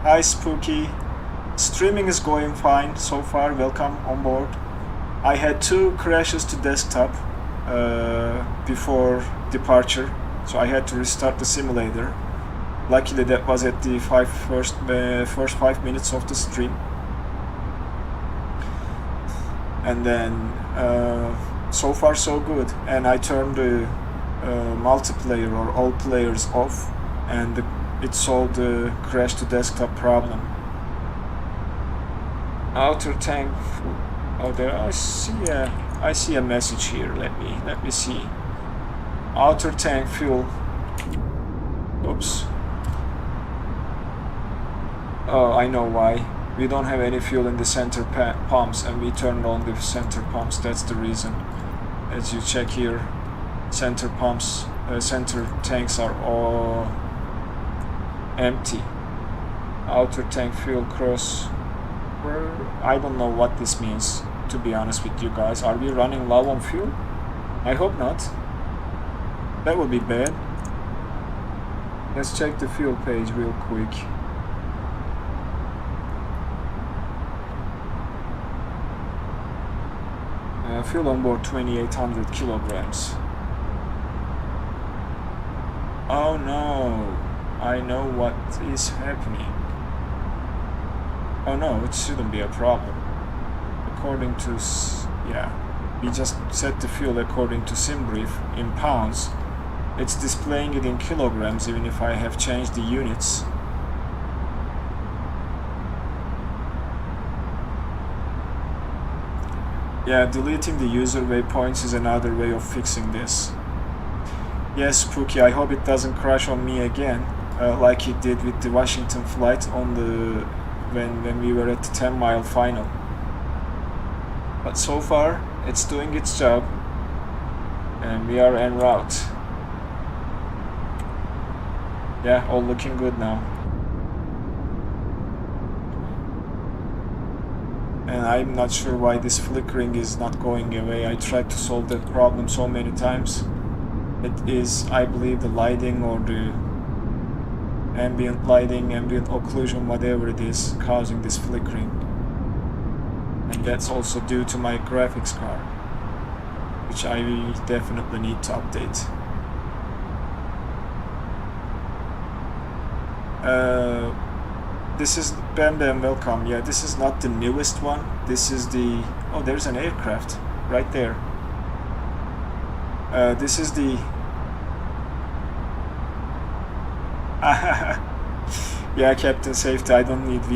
Hi Spooky. Streaming is going fine so far. Welcome on board. I had 2 crashes to desktop before departure, so I had to restart the simulator. Luckily that was at the first 5 minutes of the stream. And then so far so good. And I turned the multiplayer or all players off, and it solved the crash to desktop problem. Outer tank. Oh, there I see a message here. Let me see. Outer tank fuel. Oops. Oh, I know why. We don't have any fuel in the center pumps, and we turned on the center pumps. That's the reason. As you check here, center pumps, center tanks are all empty. Outer tank fuel cross. I don't know what this means, to be honest with you guys. Are we running low on fuel? I hope not. That would be bad. Let's check the fuel page real quick. Fuel on board 2800 kilograms. Oh no, I know what is happening. Oh no, it shouldn't be a problem. The according to, yeah, we just set the fuel according to SimBrief in pounds. It's displaying it in kilograms even if I have changed the units. Yeah, deleting the user waypoints is another way of fixing this. Yes, Spooky, I hope it doesn't crash on me again, like it did with the Washington flight on the when we were at the 10-mile final. But so far, it's doing its job, and we are en route. Yeah, all looking good now. And I'm not sure why this flickering is not going away. I tried to solve that problem so many times. It is, I believe, the lighting or the ambient lighting, ambient occlusion, whatever it is, causing this flickering. And that's also due to my graphics card, which I definitely need to update. This is Bam, welcome. Yeah, this is not the newest one. This is the, oh, there's an aircraft right there. This is the yeah, Captain Safety. I don't think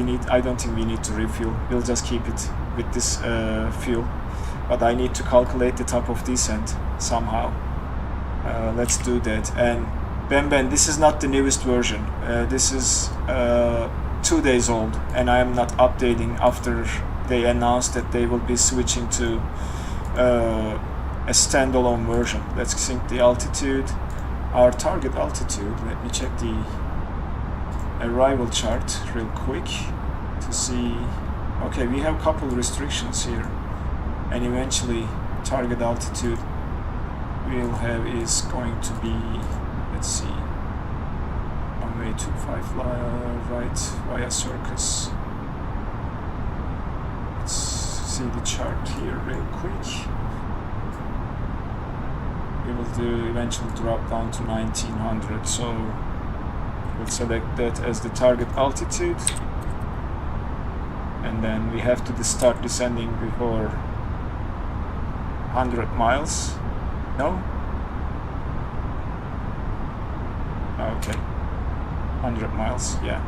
we need to refuel. We'll just keep it with this fuel. But I need to calculate the top of descent somehow. Let's do that. And Ben, this is not the newest version. This is 2 days old, and I am not updating after they announced that they will be switching to a standalone version. Let's sync the altitude, our target altitude. Let me check the arrival chart real quick to see. Okay, we have a couple restrictions here, and eventually target altitude we'll have is going to be, let's see, runway 25 right via Circus. Let's see the chart here real quick. We will do eventually drop down to 1900, so we'll select that as the target altitude, and then we have to start descending before 100 miles. No? Okay, 100 miles, yeah.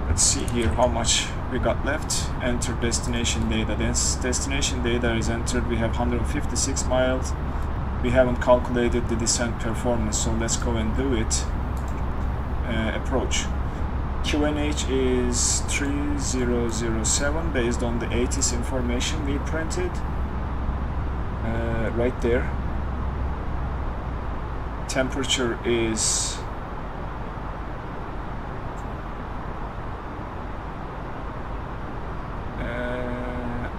Let's see here how much we got left. Enter destination data. Destination data is entered. We have 156 miles. We haven't calculated the descent performance, so let's go and do it. Approach. QNH is 3007 based on the ATIS information we printed. Right there. Temperature is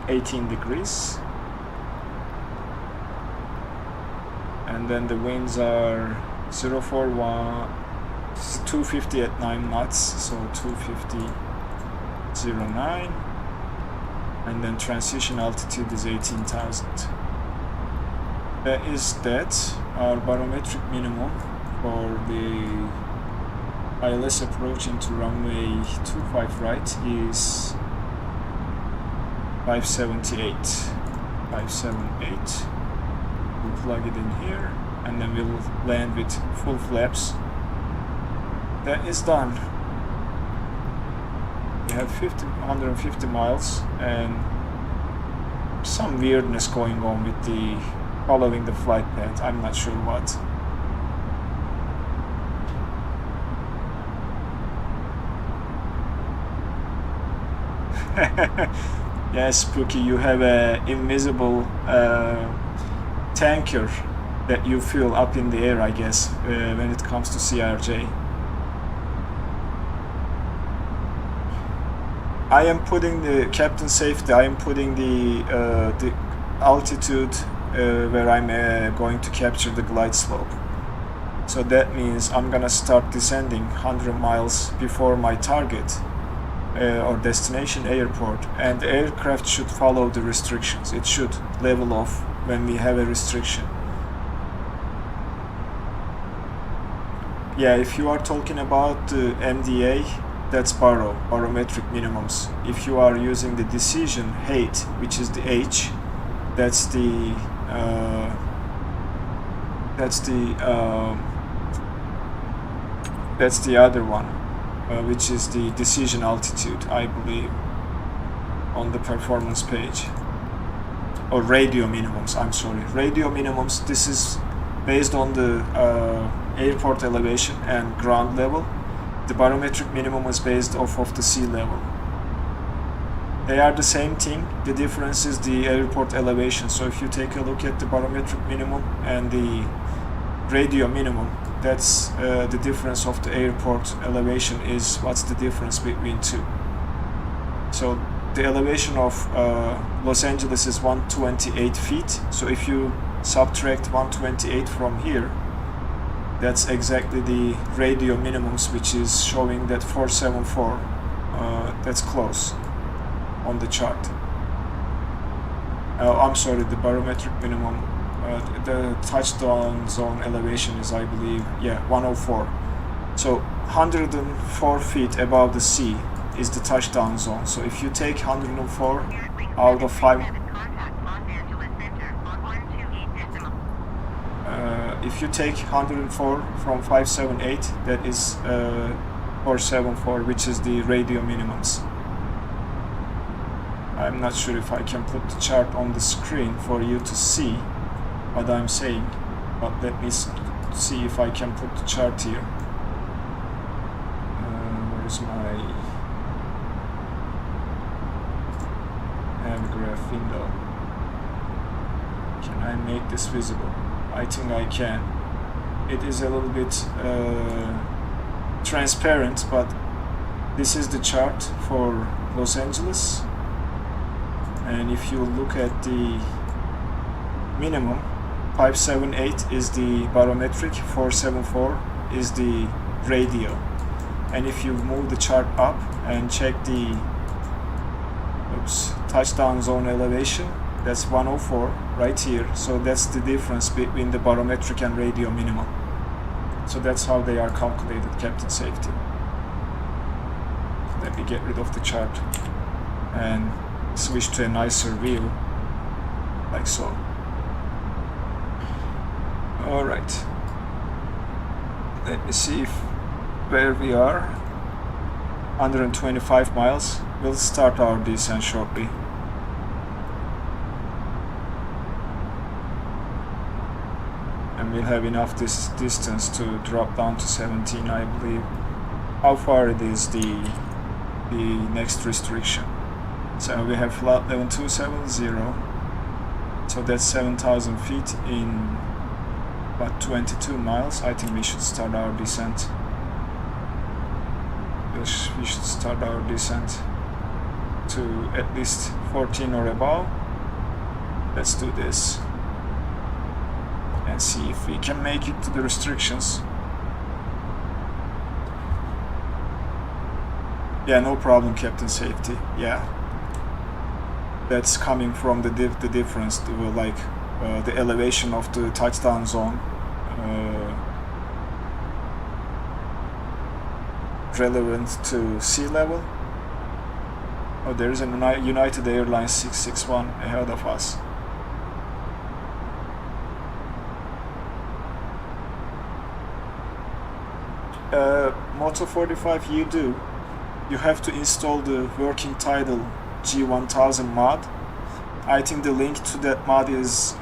18 degrees, and then the winds are 250 at 9 knots, so 250 09, and then transition altitude is 18,000. That is that. Our barometric minimum for the ILS approach into runway 25 right is 578. 578. We'll plug it in here, and then we'll land with full flaps. That is done. We have 150 miles, and some weirdness going on with the following the flight path. I'm not sure what. Yes, Spooky, you have a invisible tanker that you fill up in the air, I guess, when it comes to CRJ. I am putting the Captain Safety. I am putting the altitude where I'm going to capture the glide slope. So that means I'm gonna start descending 100 miles before my target or destination airport, and the aircraft should follow the restrictions. It should level off when we have a restriction. Yeah, if you are talking about the MDA, that's barometric minimums. If you are using the decision height, which is the H, that's the other one, which is the decision altitude, I believe, on the performance page. Or radio minimums, I'm sorry, radio minimums. This is based on the airport elevation and ground level. The barometric minimum is based off of the sea level. They are the same thing. The difference is the airport elevation. So if you take a look at the barometric minimum and the radio minimum, that's the difference of the airport elevation is what's the difference between two. So the elevation of Los Angeles is 128 feet. So if you subtract 128 from here, that's exactly the radio minimums, which is showing that 474. That's close on the chart. I'm sorry, the barometric minimum, the touchdown zone elevation is, I believe, yeah, 104. So 104 feet above the sea is the touchdown zone. So if you take 104 out of 5, if you take 104 from 578, that is 474, which is the radio minimums. I'm not sure if I can put the chart on the screen for you to see what I'm saying, but let me see if I can put the chart here. Where's my graph window? Can I make this visible? I think I can. It is a little bit transparent, but this is the chart for Los Angeles. And if you look at the minimum, 578 is the barometric, 474 is the radio. And if you move the chart up and check the touchdown zone elevation, that's 104 right here. So that's the difference between the barometric and radio minimum. So that's how they are calculated, Captain Safety. Let me get rid of the chart and switch to a nicer view, like so. Alright, let me see where we are. 125 miles. We'll start our descent shortly. And we'll have enough distance to drop down to 17, I believe. How far it is the next restriction? So we have flight level 270, so that's 7,000 feet in about 22 miles. I think we should start our descent. We should start our descent to at least 14 or above. Let's do this and see if we can make it to the restrictions. Yeah, no problem, Captain Safety. Yeah, that's coming from the difference, the elevation of the touchdown zone relevant to sea level. Oh, there is a United Airlines 661 ahead of us. Moto 45 you have to install the working title G1000 mod. I think the link to that mod is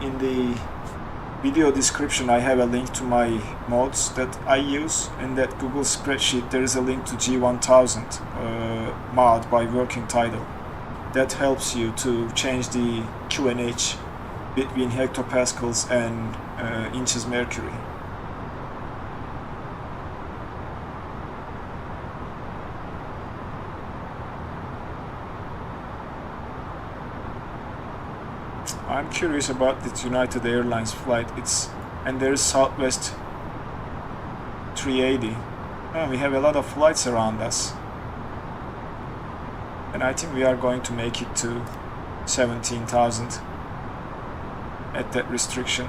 in the video description. I have a link to my mods that I use. In that Google spreadsheet there is a link to G1000 mod by working title. That helps you to change the QNH between hectopascals and inches mercury. I'm curious about this United Airlines flight. And there's Southwest 380. Oh, we have a lot of flights around us. And I think we are going to make it to 17,000 at that restriction.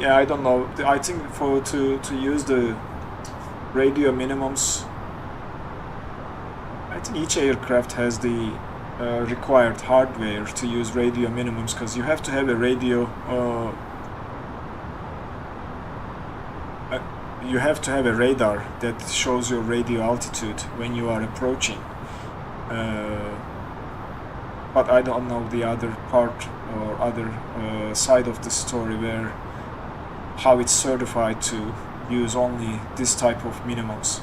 Yeah, I don't know. I think to use the radio minimums, I think each aircraft has the required hardware to use radio minimums, because you have to have a radio. You have to have a radar that shows your radio altitude when you are approaching. But I don't know the other part or other side of the story where how it's certified to use only this type of minimums.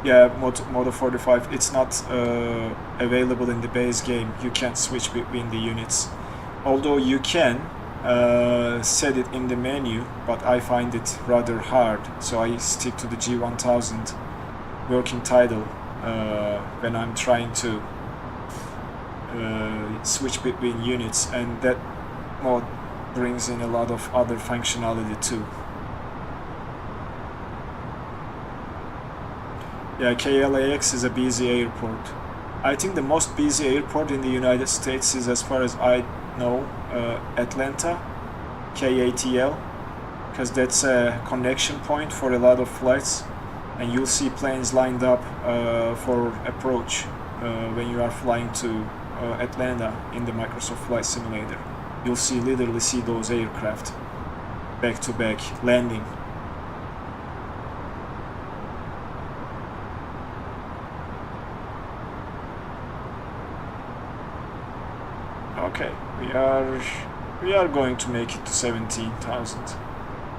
Yeah, Moto 45, it's not available in the base game. You can't switch between the units. Although you can set it in the menu, but I find it rather hard, so I stick to the G1000 working title when I'm trying to switch between units, and that mode brings in a lot of other functionality too. Yeah, KLAX is a busy airport. I think the most busy airport in the United States is, as far as I know, Atlanta, KATL, because that's a connection point for a lot of flights, and you'll see planes lined up for approach when you are flying to Atlanta in the Microsoft Flight Simulator. You'll literally see those aircraft back to back landing. Okay, we are going to make it to 17,000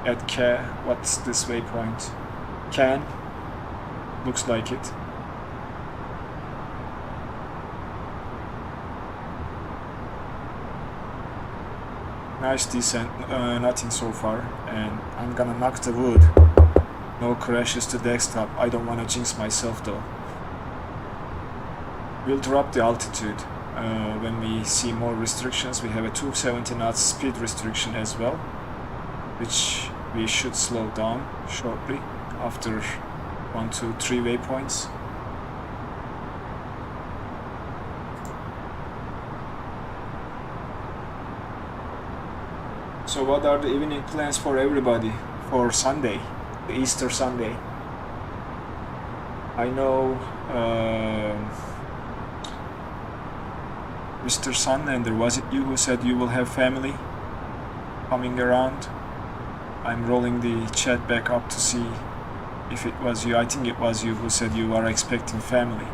at what's this waypoint? Can? Looks like it. Nice descent, nothing so far, and I'm gonna knock the wood. No crashes to desktop. I don't wanna jinx myself though. We'll drop the altitude when we see more restrictions. We have a 270 knots speed restriction as well, which we should slow down shortly after 1, 2, 3 waypoints. So what are the evening plans for everybody for Sunday, the Easter Sunday? I know Mr. Sunlander, was it you who said you will have family coming around? I'm rolling the chat back up to see if it was you. I think it was you who said you are expecting family.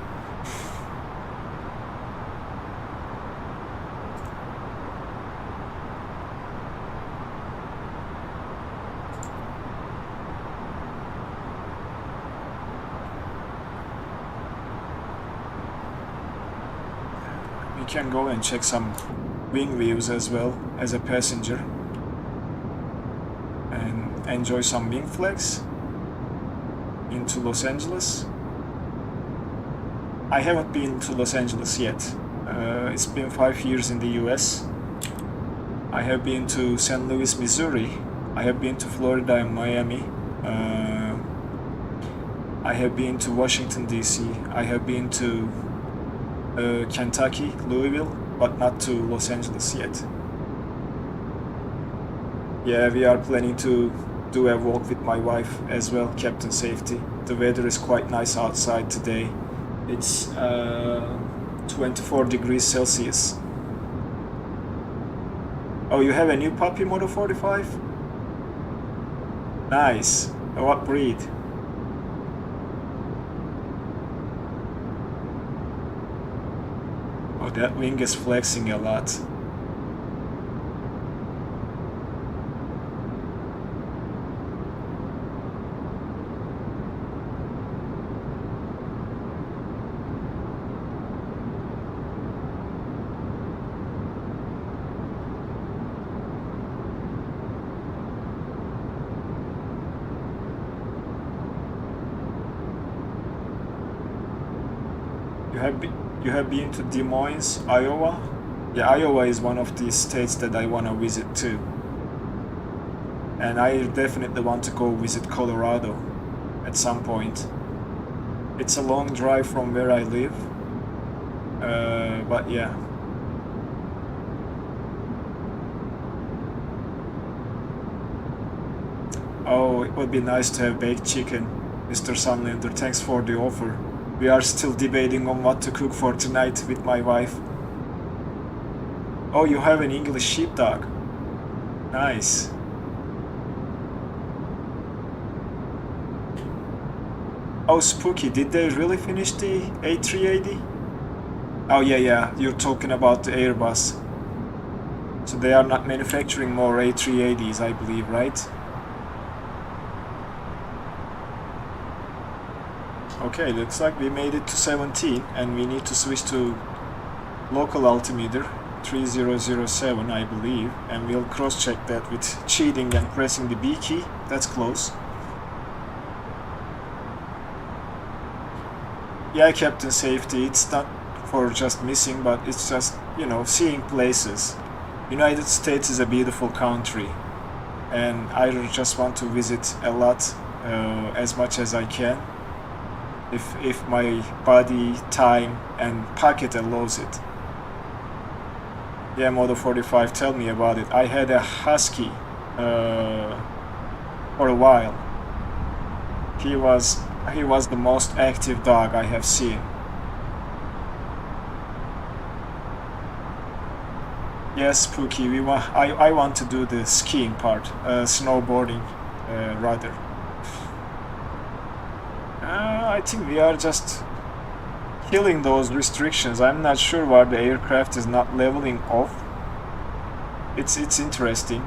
We can go and check some wing views as well as a passenger and enjoy some wing flags into Los Angeles. I haven't been to Los Angeles yet. It's been 5 years in the US. I have been to St. Louis, Missouri. I have been to Florida and Miami. I have been to Washington, D.C. I have been to Kentucky, Louisville, but not to Los Angeles yet. Yeah, we are planning to do a walk with my wife as well, Captain Safety. The weather is quite nice outside today. It's 24 degrees Celsius. Oh, you have a new puppy, Moto 45? Nice. What breed? Oh, that wing is flexing a lot. You have been to Des Moines, Iowa? Yeah, Iowa is one of the states that I want to visit too. And I definitely want to go visit Colorado at some point. It's a long drive from where I live, but yeah. Oh, it would be nice to have baked chicken, Mr. Sunlander. Thanks for the offer. We are still debating on what to cook for tonight with my wife. Oh, you have an English sheepdog. Nice. Oh, Spooky, did they really finish the A380? Oh, yeah, you're talking about the Airbus. So they are not manufacturing more A380s, I believe, right? Okay, looks like we made it to 17, and we need to switch to local altimeter 3007, I believe, and we'll cross-check that with cheating and pressing the B key. That's close. Yeah, Captain Safety, it's not for just missing, but it's just, you know, seeing places. United States is a beautiful country, and I just want to visit a lot, as much as I can, if my body, time, and pocket allows it. Yeah, Moto 45, tell me about it. I had a husky for a while. He was the most active dog I have seen. Yes, Spooky, I want to do the skiing part, snowboarding rather. I think we are just killing those restrictions. I'm not sure why the aircraft is not leveling off. It's interesting,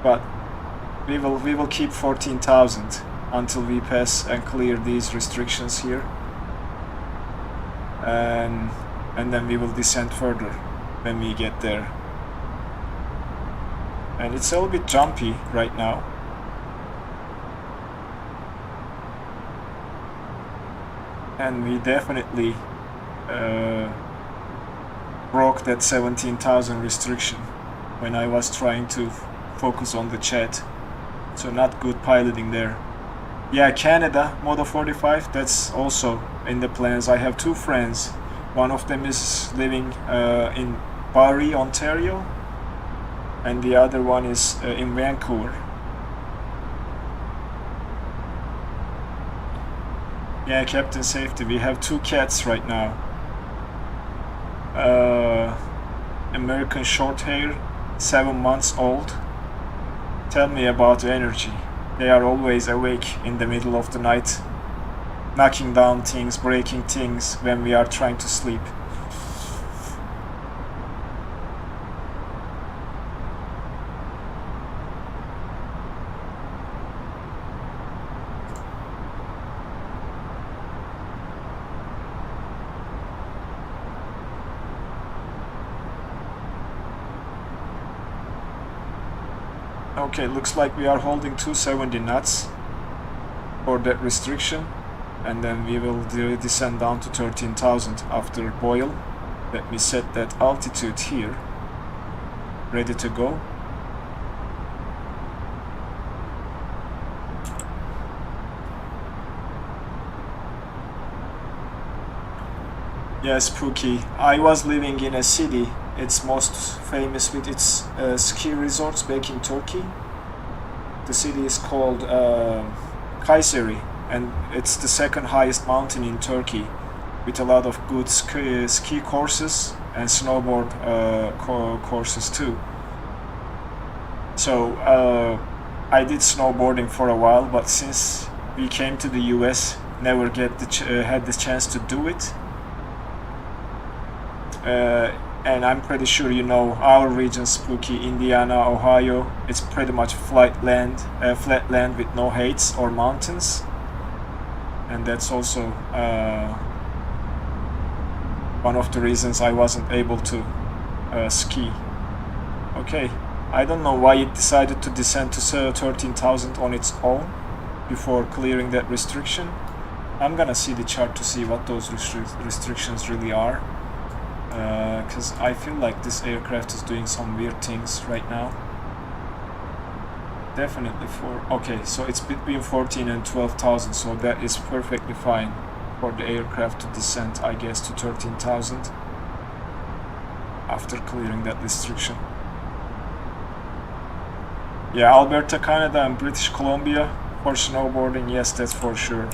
but we will keep 14,000 until we pass and clear these restrictions here, and then we will descend further when we get there. And it's a little bit jumpy right now. And we definitely broke that 17,000 restriction when I was trying to focus on the chat. So not good piloting there. Yeah, Canada, Moto 45, that's also in the plans. I have two friends. One of them is living in Barrie, Ontario, and the other one is in Vancouver. Yeah, Captain Safety, we have two cats right now. American Shorthair, 7 months old. Tell me about the energy. They are always awake in the middle of the night, knocking down things, breaking things when we are trying to sleep. Okay, looks like we are holding 270 knots for that restriction, and then we will descend down to 13,000 after boil. Let me set that altitude here, ready to go. Yes, Spooky, I was living in a city. It's most famous with its ski resorts back in Turkey. The city is called Kayseri, and it's the second highest mountain in Turkey, with a lot of good ski courses and snowboard courses too. So I did snowboarding for a while, but since we came to the US, never had the chance to do it. And I'm pretty sure you know our region, Spooky, Indiana, Ohio. It's pretty much flat land with no heights or mountains, and that's also one of the reasons I wasn't able to ski. Okay, I don't know why it decided to descend to 13,000 on its own before clearing that restriction. I'm gonna see the chart to see what those restrictions really are. Because I feel like this aircraft is doing some weird things right now. Definitely okay, so it's between 14 and 12,000, so that is perfectly fine for the aircraft to descend, I guess, to 13,000 after clearing that restriction. Yeah, Alberta, Canada and British Columbia for snowboarding, yes, that's for sure.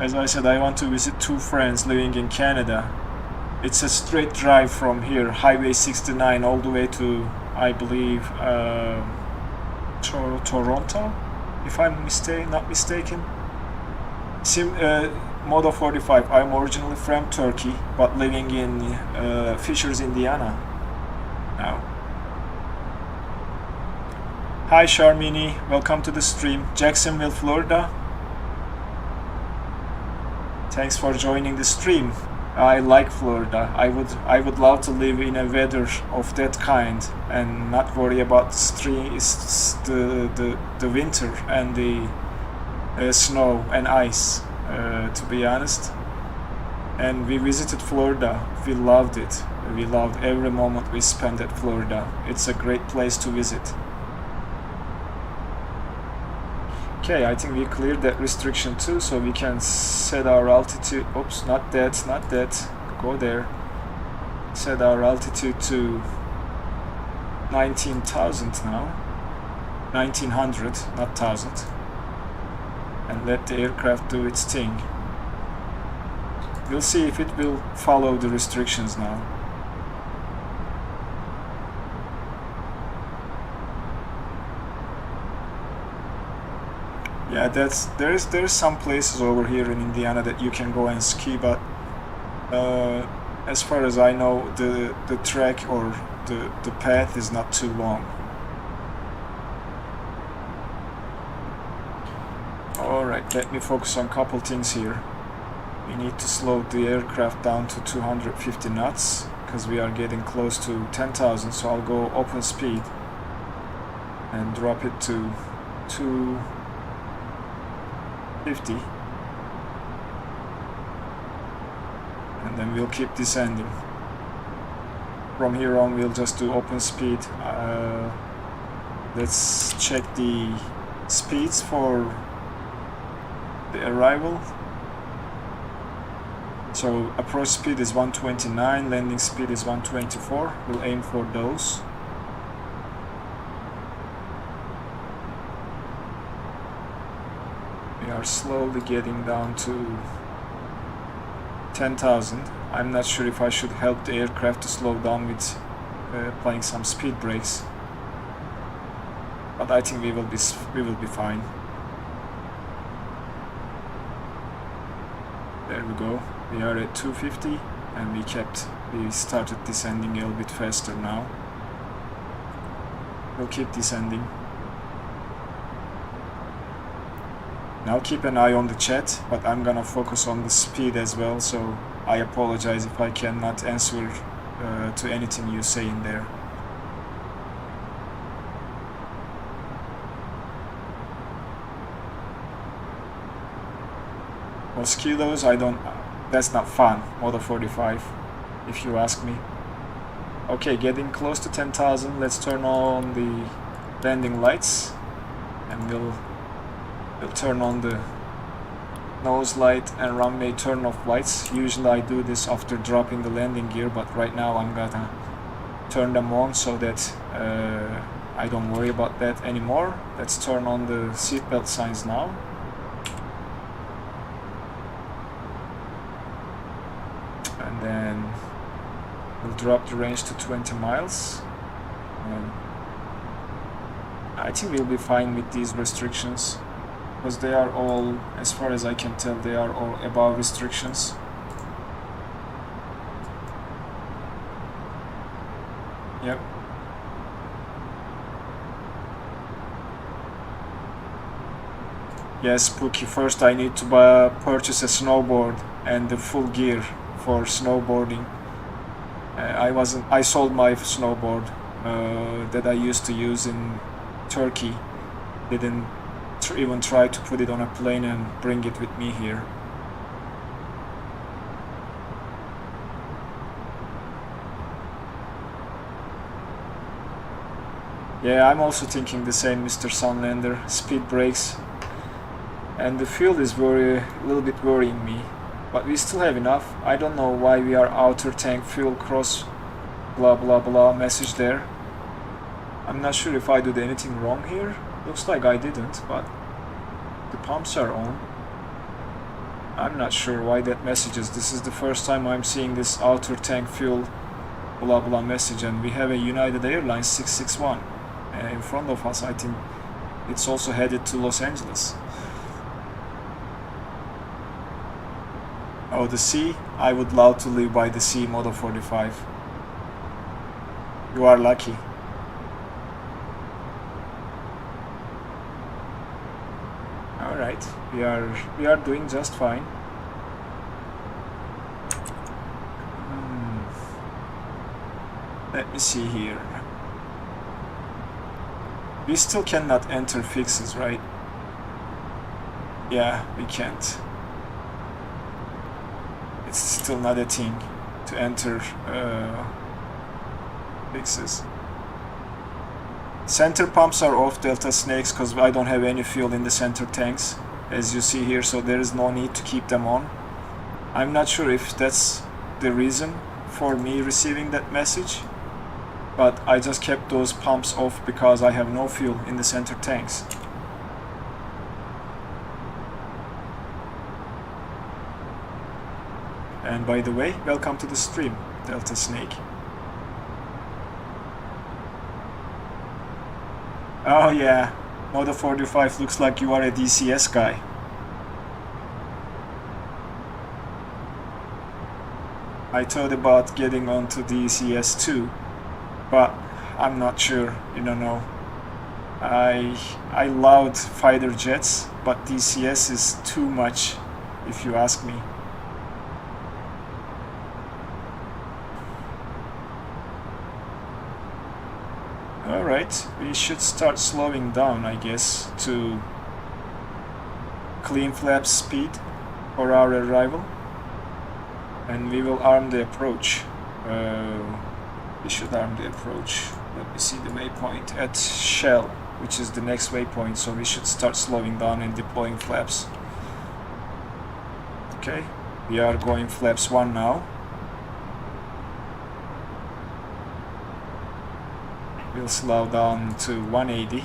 As I said, I want to visit 2 friends living in Canada. It's a straight drive from here, Highway 69, all the way to, I believe, Toronto, if I'm not mistaken. Modo 45, I'm originally from Turkey, but living in Fishers, Indiana now. Hi Sharmini, welcome to the stream. Jacksonville, Florida. Thanks for joining the stream. I like Florida. I would love to live in a weather of that kind and not worry about the winter and the snow and ice, to be honest. And we visited Florida. We loved it. We loved every moment we spent at Florida. It's a great place to visit. Okay, I think we cleared that restriction too, so we can set our altitude. Oops, not that, not that. Go there. Set our altitude to 19,000 now. 1900, not 1000. And let the aircraft do its thing. We'll see if it will follow the restrictions now. Yeah, there's some places over here in Indiana that you can go and ski, but as far as I know, the track or the path is not too long. Alright, let me focus on a couple things here. We need to slow the aircraft down to 250 knots because we are getting close to 10,000, so I'll go open speed and drop it to 250, and then we'll keep descending. From here on we'll just do open speed. Let's check the speeds for the arrival. So approach speed is 129, landing speed is 124. We'll aim for those. We are slowly getting down to 10,000. I'm not sure if I should help the aircraft to slow down with applying some speed brakes, but I think we will be fine. There we go. We are at 250 and we started descending a little bit faster now. We'll keep descending. Now keep an eye on the chat, but I'm gonna focus on the speed as well, so I apologize if I cannot answer to anything you say in there. Mosquitoes, that's not fun, Modo 45, if you ask me. Okay, getting close to 10,000, let's turn on the landing lights, and we'll turn on the nose light and runway turn off lights. Usually I do this after dropping the landing gear, but right now I'm gonna turn them on so that I don't worry about that anymore. Let's turn on the seatbelt signs now. And then we'll drop the range to 20 miles. And I think we'll be fine with these restrictions, because they are all, as far as I can tell, they are all above restrictions. Yep. Yes, Pookie, first I need to purchase a snowboard and the full gear for snowboarding. I sold my snowboard that I used to use in Turkey. Didn't even try to put it on a plane and bring it with me here. Yeah, I'm also thinking the same, Mr. Sunlander. Speed brakes and the fuel is a little bit worrying me, but we still have enough. I don't know why we are outer tank fuel cross blah blah blah message there. I'm not sure if I did anything wrong here. Looks like I didn't, but the pumps are on. I'm not sure why that message is. This is the first time I'm seeing this outer tank fuel blah blah message, and we have a United Airlines 661 in front of us. I think it's also headed to Los Angeles. Oh, the sea. I would love to live by the sea, Moto 45. You are lucky. Alright, we are doing just fine. Let me see here. We still cannot enter fixes, right? Yeah, we can't. It's still not a thing to enter fixes. Center pumps are off, Delta Snakes, because I don't have any fuel in the center tanks, as you see here, so there is no need to keep them on. I'm not sure if that's the reason for me receiving that message, but I just kept those pumps off because I have no fuel in the center tanks. And by the way, welcome to the stream, Delta Snake. Oh yeah, Moto 45 looks like you are a DCS guy. I thought about getting onto DCS too, but I'm not sure, you don't know. I loved fighter jets, but DCS is too much, if you ask me. Alright, we should start slowing down, I guess, to clean flap speed for our arrival, and we will arm the approach. We should arm the approach. Let me see the waypoint at Shell, which is the next waypoint, so we should start slowing down and deploying flaps. Okay, we are going flaps 1 now. We'll slow down to 180.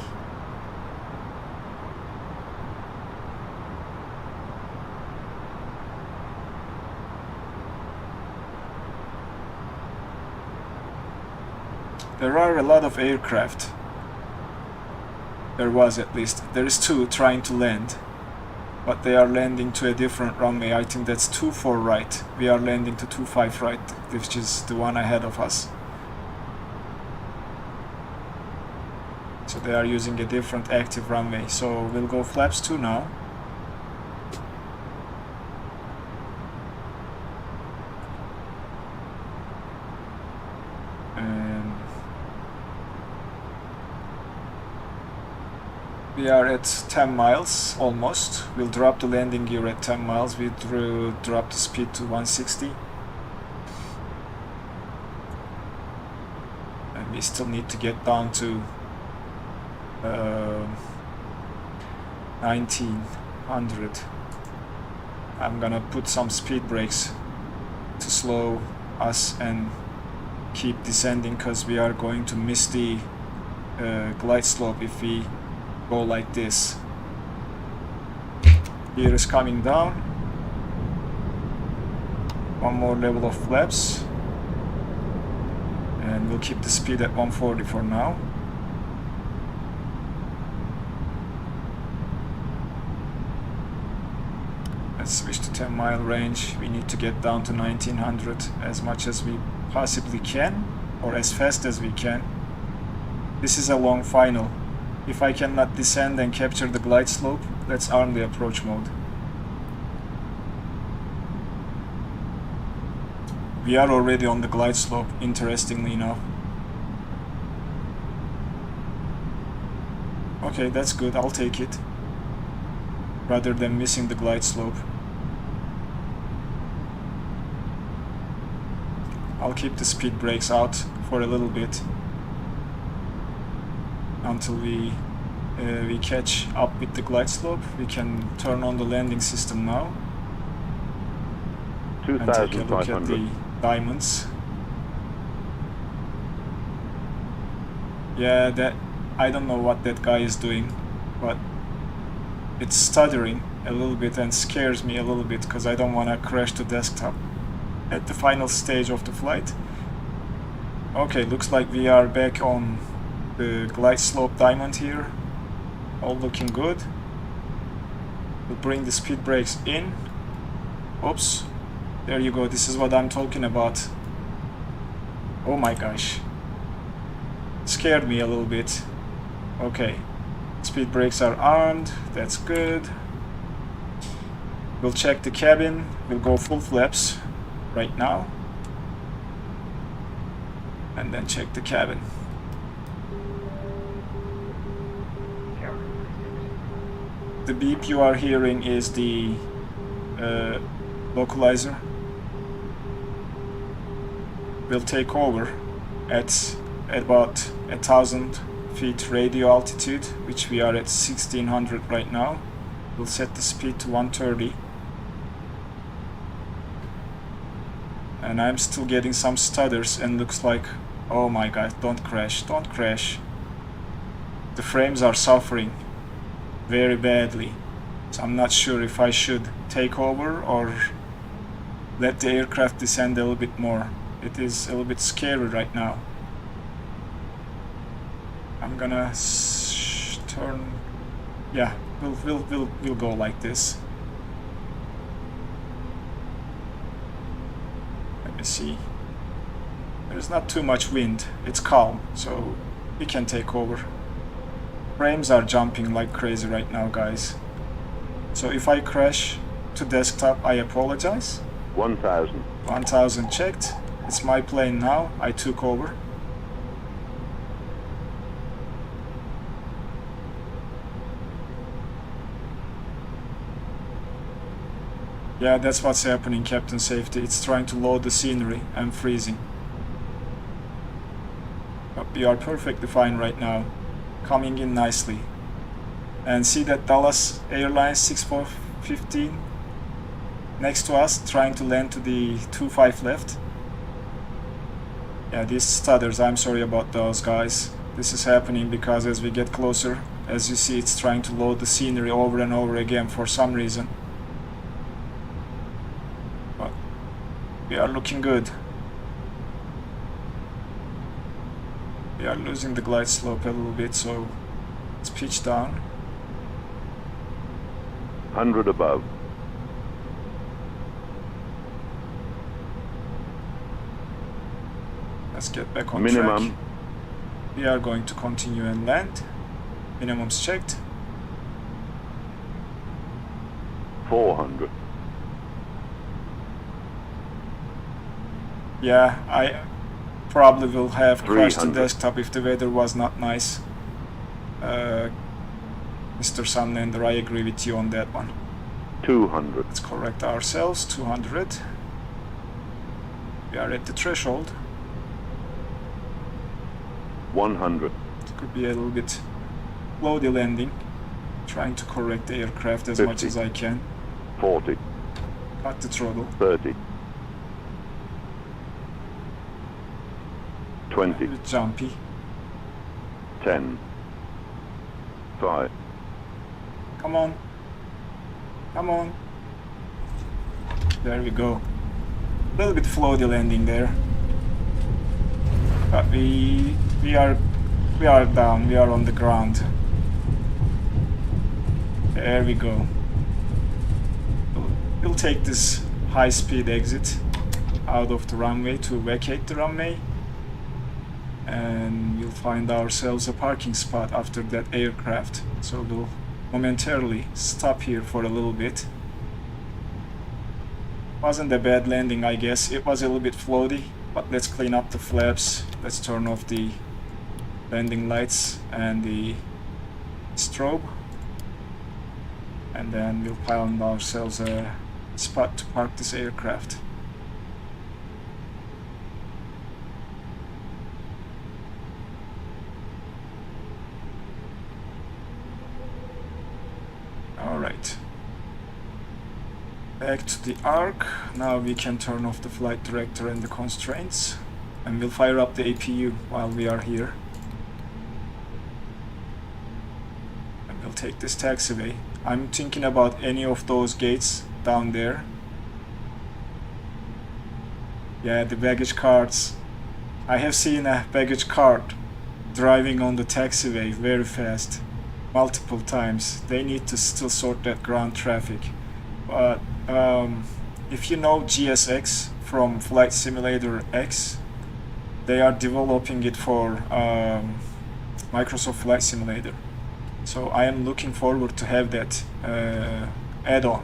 There are a lot of aircraft. There was, at least. There is 2 trying to land, but they are landing to a different runway. I think that's 24 right. We are landing to 25 right, which is the one ahead of us. So they are using a different active runway. So we'll go flaps 2 now. And we are at 10 miles almost. We'll drop the landing gear at 10 miles. We drop the speed to 160. And we still need to get down to 1900. I'm gonna put some speed brakes to slow us and keep descending, because we are going to miss the glide slope if we go like this. Gear is coming down. One more level of flaps, and we'll keep the speed at 140 for now. Let's switch to 10 mile range. We need to get down to 1900 as much as we possibly can, or as fast as we can. This is a long final. If I cannot descend and capture the glide slope, let's arm the approach mode. We are already on the glide slope, interestingly enough. Okay, that's good, I'll take it, rather than missing the glide slope. I'll keep the speed brakes out for a little bit until we catch up with the glide slope. We can turn on the landing system now and take a look at the diamonds. Yeah, that I don't know what that guy is doing, but it's stuttering a little bit and scares me a little bit because I don't want to crash the desktop at the final stage of the flight. Okay, looks like we are back on the glide slope diamond here. All looking good. We'll bring the speed brakes in. Oops. There you go. This is what I'm talking about. Oh my gosh. Scared me a little bit. Okay. Speed brakes are armed. That's good. We'll check the cabin. We'll go full flaps right now. And then check the cabin. The beep you are hearing is the localizer. We'll take over at about 1,000 feet radio altitude, which we are at 1600 right now. We'll set the speed to 130. And I'm still getting some stutters and looks like, oh my god, don't crash, don't crash. The frames are suffering very badly. So I'm not sure if I should take over or let the aircraft descend a little bit more. It is a little bit scary right now. I'm gonna turn. Yeah, we'll go like this. Let me see. There's not too much wind. It's calm, so we can take over. Frames are jumping like crazy right now, guys. So if I crash to desktop, I apologize. 1,000. 1,000 checked. It's my plane now. I took over. Yeah, that's what's happening, Captain Safety. It's trying to load the scenery. I'm freezing. But we are perfectly fine right now. Coming in nicely. And see that Dallas Airlines 6415 next to us, trying to land to the 25 left. Yeah, these stutters, I'm sorry about those, guys. This is happening because as we get closer, as you see, it's trying to load the scenery over and over again for some reason. But we are looking good. We are losing the glide slope a little bit, so let's pitch down. 100 above. Let's get back on Minimum. track. We are going to continue and land. Minimum's checked. 400. Yeah, I probably will have crashed the 300. desktop if the weather was not nice. Mr. Sunlander, I agree with you on that one. 200. Let's correct ourselves. 200. We are at the threshold. 100. It could be a little bit floaty landing. Trying to correct the aircraft as much 50. as I can. 40. Cut the throttle. 30. A 20. bit jumpy. 10. 5. Come on. Come on. There we go. A little bit floaty landing there. But we are down. We are on the ground. There we go. We'll take this high-speed exit out of the runway to vacate the runway. And we'll find ourselves a parking spot after that aircraft. So we'll momentarily stop here for a little bit. Wasn't a bad landing, I guess. It was a little bit floaty, but let's clean up the flaps. Let's turn off the landing lights and the strobe. And then we'll find ourselves a spot to park this aircraft. Alright. Back to the arc. Now we can turn off the flight director and the constraints. And we'll fire up the APU while we are here. take this taxiway. I'm thinking about any of those gates down there. Yeah, the baggage carts. I have seen a baggage cart driving on the taxiway very fast, multiple times. They need to still sort that ground traffic. But if you know GSX from Flight Simulator X, they are developing it for Microsoft Flight Simulator. So I am looking forward to have that add-on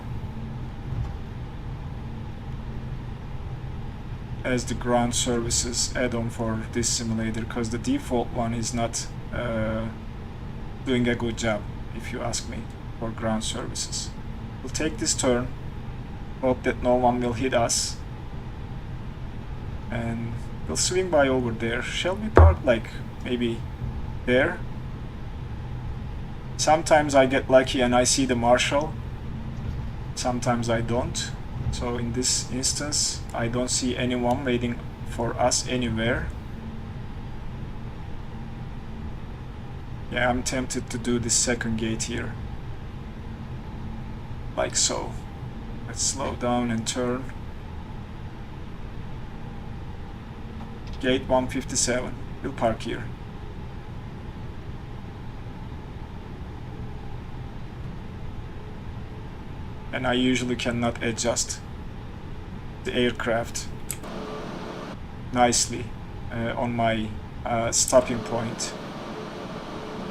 as the ground services add-on for this simulator, because the default one is not doing a good job, if you ask me, for ground services. We'll take this turn, hope that no one will hit us, and we'll swing by over there. Shall we park like maybe there? Sometimes I get lucky and I see the marshal, sometimes I don't. So in this instance, I don't see anyone waiting for us anywhere. Yeah, I'm tempted to do this second gate here, like so. Let's slow down and turn. Gate 157, we'll park here. And I usually cannot adjust the aircraft nicely on my stopping point,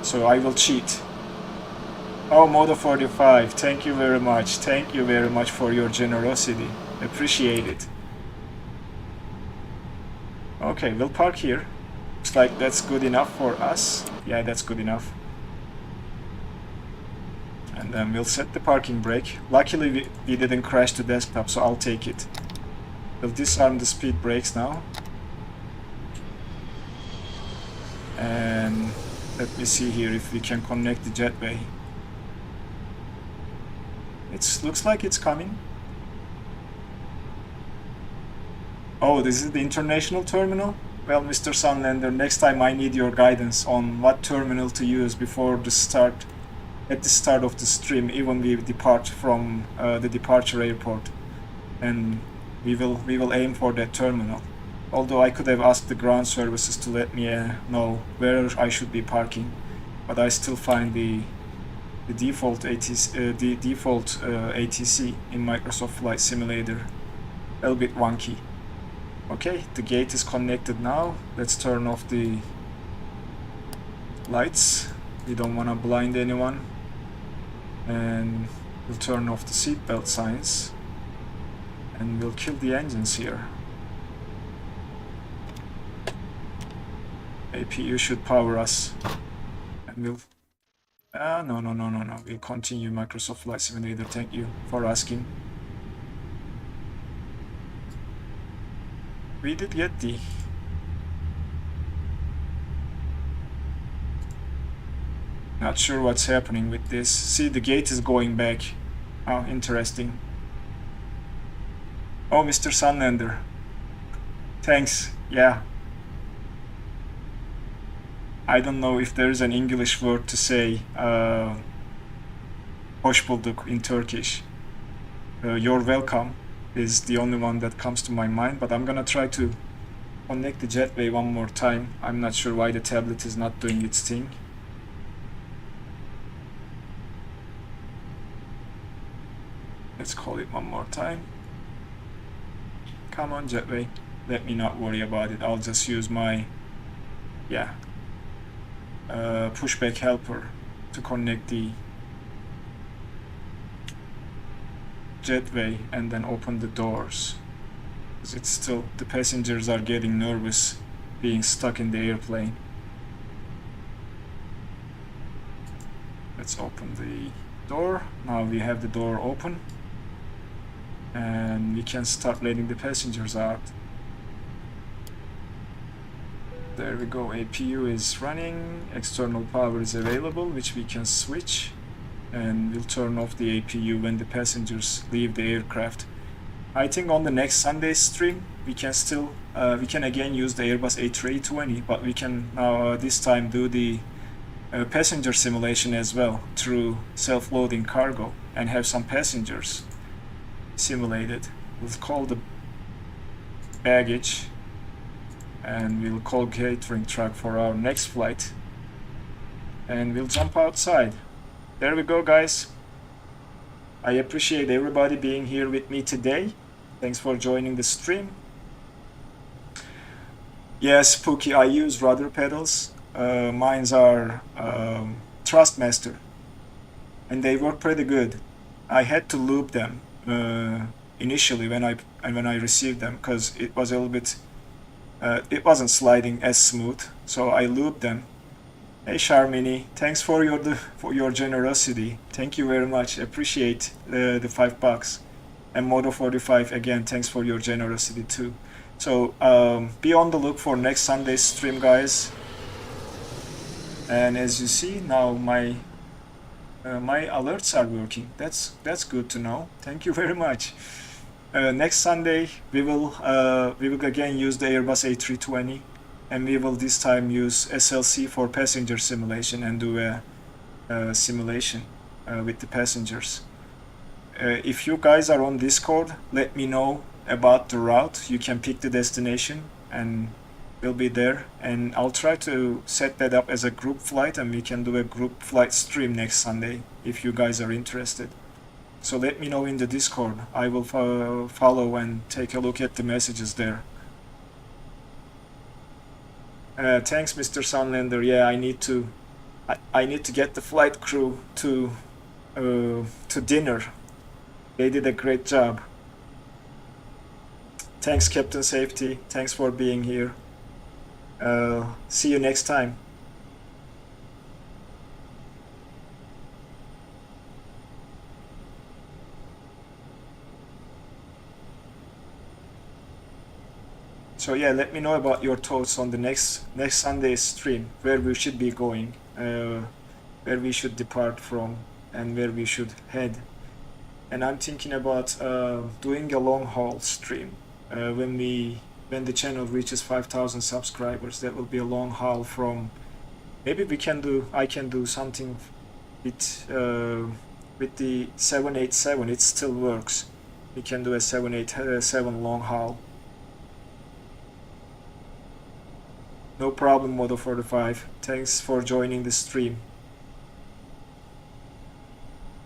so I will cheat. Oh, Modo 45, thank you very much. Thank you very much for your generosity. Appreciate it. Okay, we'll park here. Looks like that's good enough for us. Yeah, that's good enough. And then we'll set the parking brake. Luckily we didn't crash the desktop, so I'll take it. We'll disarm the speed brakes now. And let me see here if we can connect the jetway. It looks like it's coming. Oh, this is the international terminal? Well, Mr. Sunlander, next time I need your guidance on what terminal to use before the start. At the start of the stream, even we depart from the departure airport, and we will aim for that terminal. Although I could have asked the ground services to let me know where I should be parking, but I still find the default ATC in Microsoft Flight Simulator a little bit wonky. Okay, the gate is connected now. Let's turn off the lights. We don't want to blind anyone. And we'll turn off the seatbelt signs, and we'll kill the engines here. APU should power us, and we'll no, we'll continue Microsoft Flight Simulator. Thank you for asking. We did get the not sure what's happening with this. See, the gate is going back. Oh, interesting. Oh, Mr. Sunlander. Thanks. Yeah. I don't know if there's an English word to say hoş bulduk in Turkish. You're welcome is the only one that comes to my mind, but I'm gonna try to connect the jetway one more time. I'm not sure why the tablet is not doing its thing. Let's call it one more time. Come on, jetway. Let me not worry about it. I'll just use my pushback helper to connect the jetway and then open the doors. Because it's still, the passengers are getting nervous being stuck in the airplane. Let's open the door. Now we have the door open, and we can start letting the passengers out. There we go, APU is running, external power is available, which we can switch, and we'll turn off the APU when the passengers leave the aircraft. I think on the next Sunday stream we can still we can again use the Airbus A320, but we can now this time do the passenger simulation as well through self-loading cargo and have some passengers simulated. We'll call the baggage and we'll call catering truck for our next flight and we'll jump outside. There we go, guys. I appreciate everybody being here with me today. Thanks for joining the stream. Yes, Pookie, I use rudder pedals. Mine's are Trustmaster and they work pretty good. I had to loop them initially when I received them because it was a little bit it wasn't sliding as smooth, so I looped them. Hey Charmini, thanks for your generosity. Thank you very much. Appreciate the $5. And Moto45 again, thanks for your generosity too. So be on the look for next Sunday's stream, guys. And as you see now, my alerts are working. That's good to know. Thank you very much. Next Sunday we will again use the Airbus A320. And we will this time use SLC for passenger simulation and do a simulation with the passengers. If you guys are on Discord, let me know about the route. You can pick the destination and we'll be there. And I'll try to set that up as a group flight and we can do a group flight stream next Sunday if you guys are interested. So let me know in the Discord. I will follow and take a look at the messages there. Thanks, Mr. Sunlander. Yeah, I need to get the flight crew to dinner. They did a great job. Thanks, Captain Safety. Thanks for being here. See you next time. So yeah, let me know about your thoughts on the next Sunday's stream, where we should be going, where we should depart from, and where we should head. And I'm thinking about doing a long haul stream when the channel reaches 5,000 subscribers. That will be a long haul from. Maybe I can do something with the 787. It still works. We can do a 787 long haul. No problem, Moto45. Thanks for joining the stream.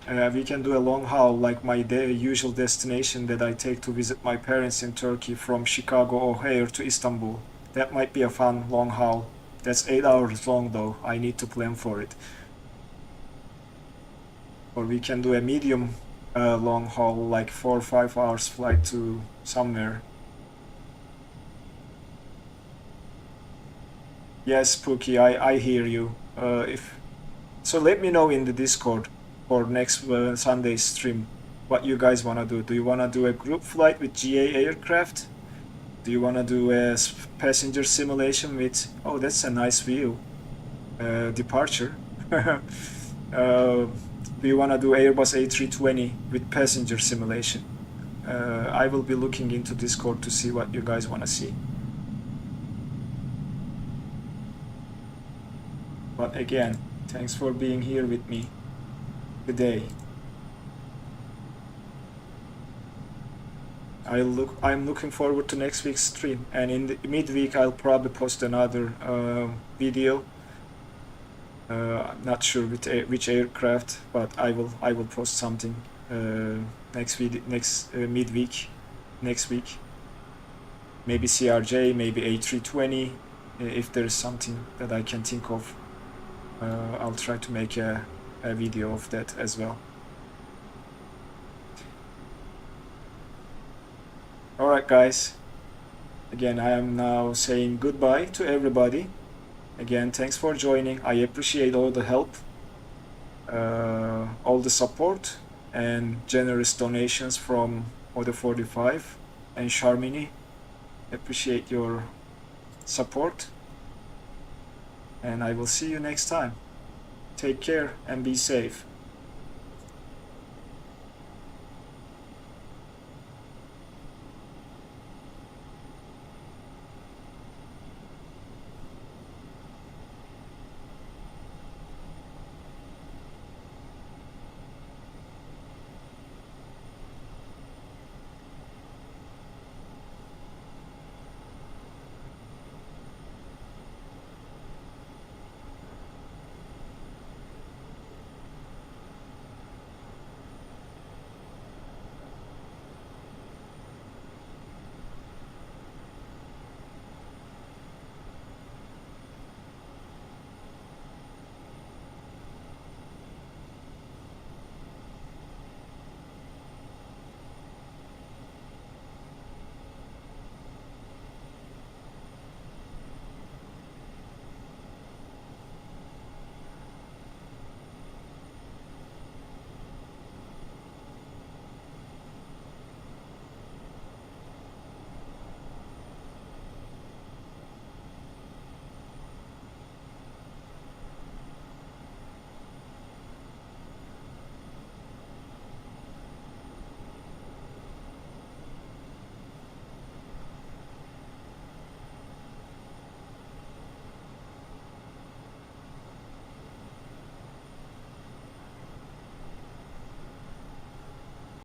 We can do a long haul like my usual destination that I take to visit my parents in Turkey from Chicago O'Hare to Istanbul. That might be a fun long haul. That's 8 hours long though. I need to plan for it. Or we can do a medium long haul like 4 or 5 hours flight to somewhere. Yes, Pookie, I hear you. So let me know in the Discord for next Sunday's stream what you guys want to do. Do you want to do a group flight with GA aircraft? Do you want to do a passenger simulation with, oh, that's a nice view, departure. Do you want to do Airbus A320 with passenger simulation? I will be looking into Discord to see what you guys want to see. But again, thanks for being here with me today. I'm looking forward to next week's stream, and in the midweek I'll probably post another video. Not sure which aircraft, but I will post something midweek, next week. Maybe CRJ, maybe A320, if there's something that I can think of. I'll try to make a video of that as well. Alright guys, again I am now saying goodbye to everybody. Again, thanks for joining. I appreciate all the help, all the support and generous donations from Moto45 and Charmini. Appreciate your support. And I will see you next time. Take care and be safe.